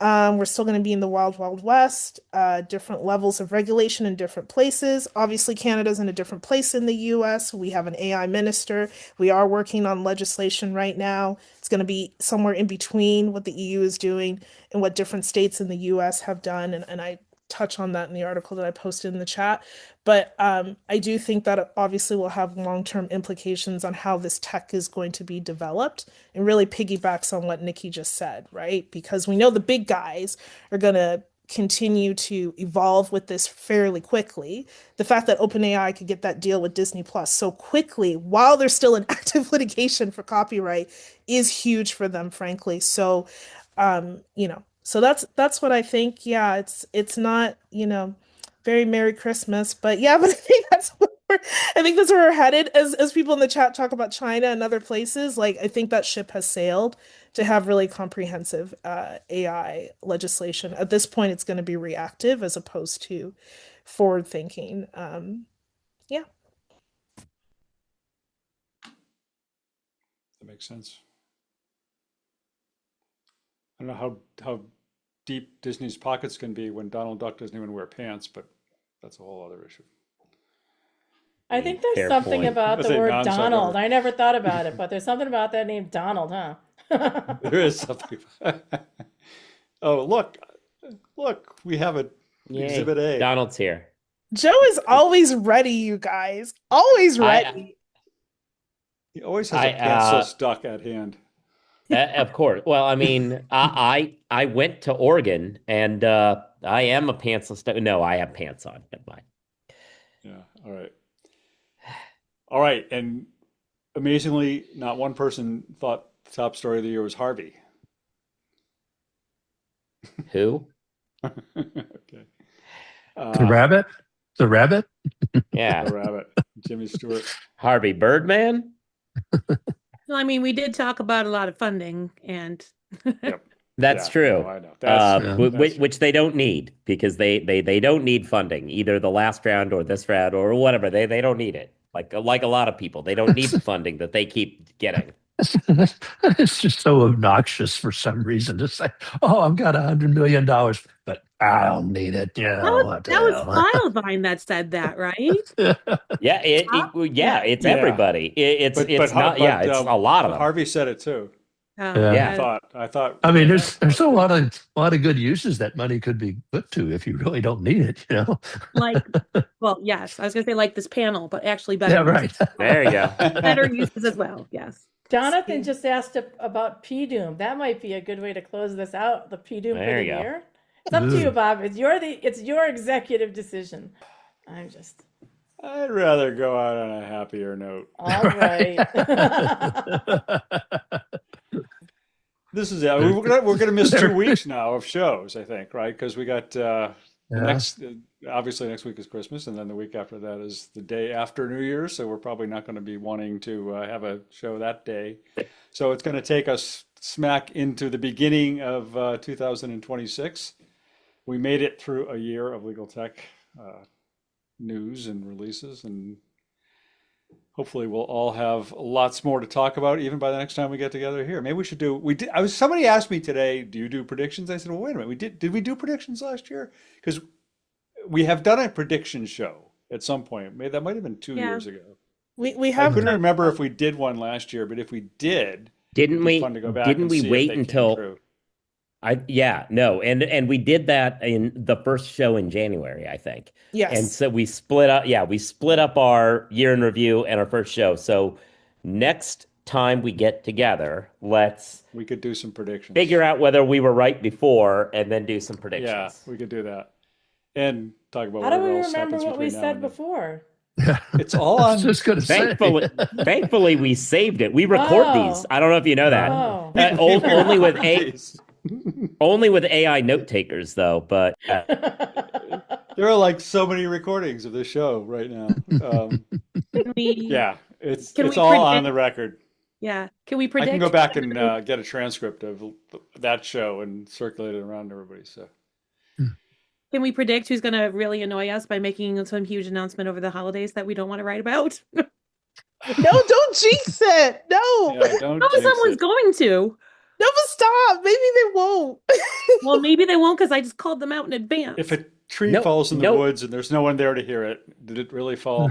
We're still going to be in the wild, wild west, different levels of regulation in different places. Obviously, Canada's in a different place in the US. We have an AI minister. We are working on legislation right now. It's going to be somewhere in between what the EU is doing and what different states in the US have done. And I touch on that in the article that I posted in the chat. But I do think that it obviously will have long-term implications on how this tech is going to be developed, and really piggybacks on what Nikki just said, right? Because we know the big guys are going to continue to evolve with this fairly quickly. The fact that OpenAI could get that deal with Disney Plus so quickly while they're still in active litigation for copyright is huge for them, frankly. So, so that's what I think. Yeah, it's not, very Merry Christmas, but yeah, but I think I think that's where we're headed as people in the chat talk about China and other places. Like, I think that ship has sailed to have really comprehensive AI legislation. At this point, it's going to be reactive as opposed to forward thinking. Yeah. That makes sense. I don't know how deep Disney's pockets can be when Donald Duck doesn't even wear pants, but that's a whole other issue. I think there's Fair something point. about That's the a word non-sequitur. Donald. I never thought about it, but there's something about that name Donald, huh? There is something. Oh, look, we have an Yay. Exhibit A. Donald's here. Joe is always ready, you guys. Always ready. He always has I, a pantsless duck at hand. Of course. Well, I mean, I went to Oregon, and I am a pantsless. No, I have pants on. Never mind. Yeah. All right. All right. And amazingly, not one person thought the top story of the year was Harvey. Who? Okay. The rabbit? The rabbit? Yeah, The rabbit, Jimmy Stewart. Harvey Birdman. Well, I mean, we did talk about a lot of funding, and Yep. That's Yeah, true. no, I know. That's true. That's true. Which they don't need, because they don't need funding, either the last round or this round or whatever. They don't need it. Like a lot of people, they don't need the funding that they keep getting. It's just so obnoxious for some reason to say, "Oh, I've got $100 million, but I don't need it." Yeah, what the that was hell? Filevine that said that, right? Yeah, it's Yeah. everybody. It's a lot of them. Harvey said it too. Yeah. I thought. I mean, there's a lot of good uses that money could be put to if you really don't need it, Like, well, yes, I was gonna say like this panel, but actually better. Yeah, right. There you go. Better uses as well. Yes. Jonathan just asked about PDoom. That might be a good way to close this out. The PDoom for There the you go. year. It's up to you, Bob. It's your executive decision. I'd rather go out on a happier note. All right. This is it. We're gonna miss 2 weeks now of shows, I think, right? Because we got obviously next week is Christmas, and then the week after that is the day after New Year's. So we're probably not going to be wanting to have a show that day. So it's going to take us smack into the beginning of 2026. We made it through a year of legal tech news and releases, and hopefully we'll all have lots more to talk about even by the next time we get together here. Maybe we should do, somebody asked me today, do you do predictions? I said, well, wait a minute, did we do predictions last year? Because we have done a prediction show at some point. Maybe that might have been 2 years ago. We I have couldn't remember if we did one last year, but if we did, Didn't it'd be we? fun to go back Didn't and we see if wait they came until? true. And we did that in the first show in January, I think. Yes. And so we split up. Yeah, we split up our year in review and our first show. So next time we get together, We could do some predictions. figure out whether we were right before, and then do some predictions. Yeah, we could do that. And talk about How do whatever we else remember happens what we between now said and then. before? It's all I was on. just going to say. Thankfully, we saved it. We record Oh. these. I don't know if you know that. Oh. Only with AI note takers, though. But There are like so many recordings of this show right now. Can we? Yeah, it's Can we all on predict- the record. Yeah. Can we I predict? can go back and get a transcript of that show and circulate it around everybody. So Can we predict who's going to really annoy us by making some huge announcement over the holidays that we don't want to write about? No, don't jinx it. No. Yeah, don't No, jinx someone's it. going to. No, but stop. Maybe they won't. Well, maybe they won't because I just called them out in advance. If a tree No, falls in the no, woods and there's no one there to hear it, did it really fall?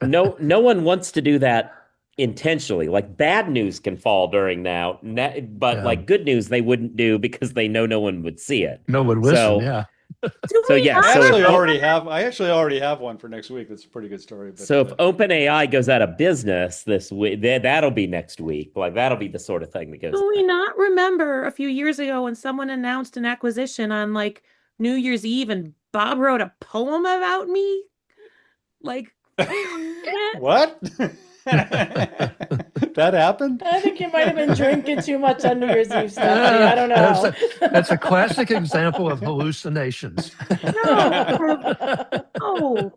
no one wants to do that intentionally. Like bad news can fall during now, but Yeah. like good news they wouldn't do because they know no one would see it. No one listen. So- Yeah. Do So we yeah, have- I so actually if- already have one for next week. That's a pretty good story. But, So if OpenAI goes out of business this week, that'll be next week. Like that'll be the sort of thing that goes. Do we not remember a few years ago when someone announced an acquisition on like New Year's Eve and Bob wrote a poem about me? Like, what? That happened? I think you might have been drinking too much on New Year's Eve, Stephanie. I don't know. That's a classic example of hallucinations. oh,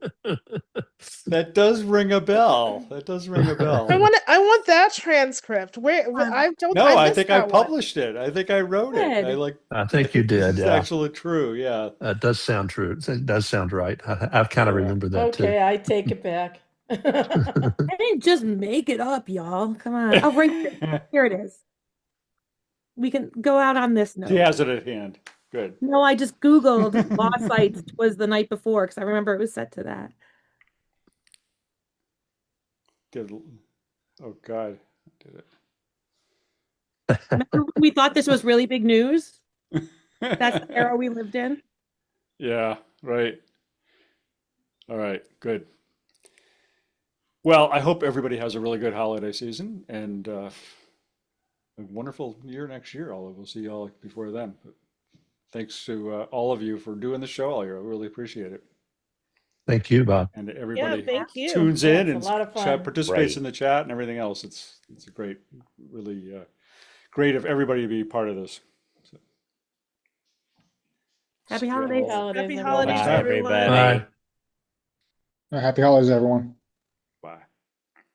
That does ring a bell. That does ring a bell. I want that transcript. Where I don't. No, I missed think I that one. published it. I think I wrote it. Good. I like. I think you did. It's Yeah. actually true. Yeah. That does sound true. It does sound right. I kind of remember that too. Okay, I take it back. I didn't just make it up, y'all. Come on. Oh, right there. Here it is. We can go out on this note. He has it at hand. Good. No, I just Googled law sites was the night before because I remember it was set to that. Did, oh God. Did it. Remember when we thought this was really big news? That's the era we lived in. Yeah, right. All right, good. Well, I hope everybody has a really good holiday season and a wonderful year next year. We'll see you all before then. But thanks to all of you for doing the show all year. I really appreciate it. Thank you, Bob. And Yeah, everybody thank you. tunes Yeah, in it's a lot of fun. participates Right. in the chat and everything else. It's a great, really great of everybody to be part of this. So, Happy Yeah. holidays. Holidays, Happy everyone. holidays, Bye, everyone. everybody. Bye. Happy holidays, everyone.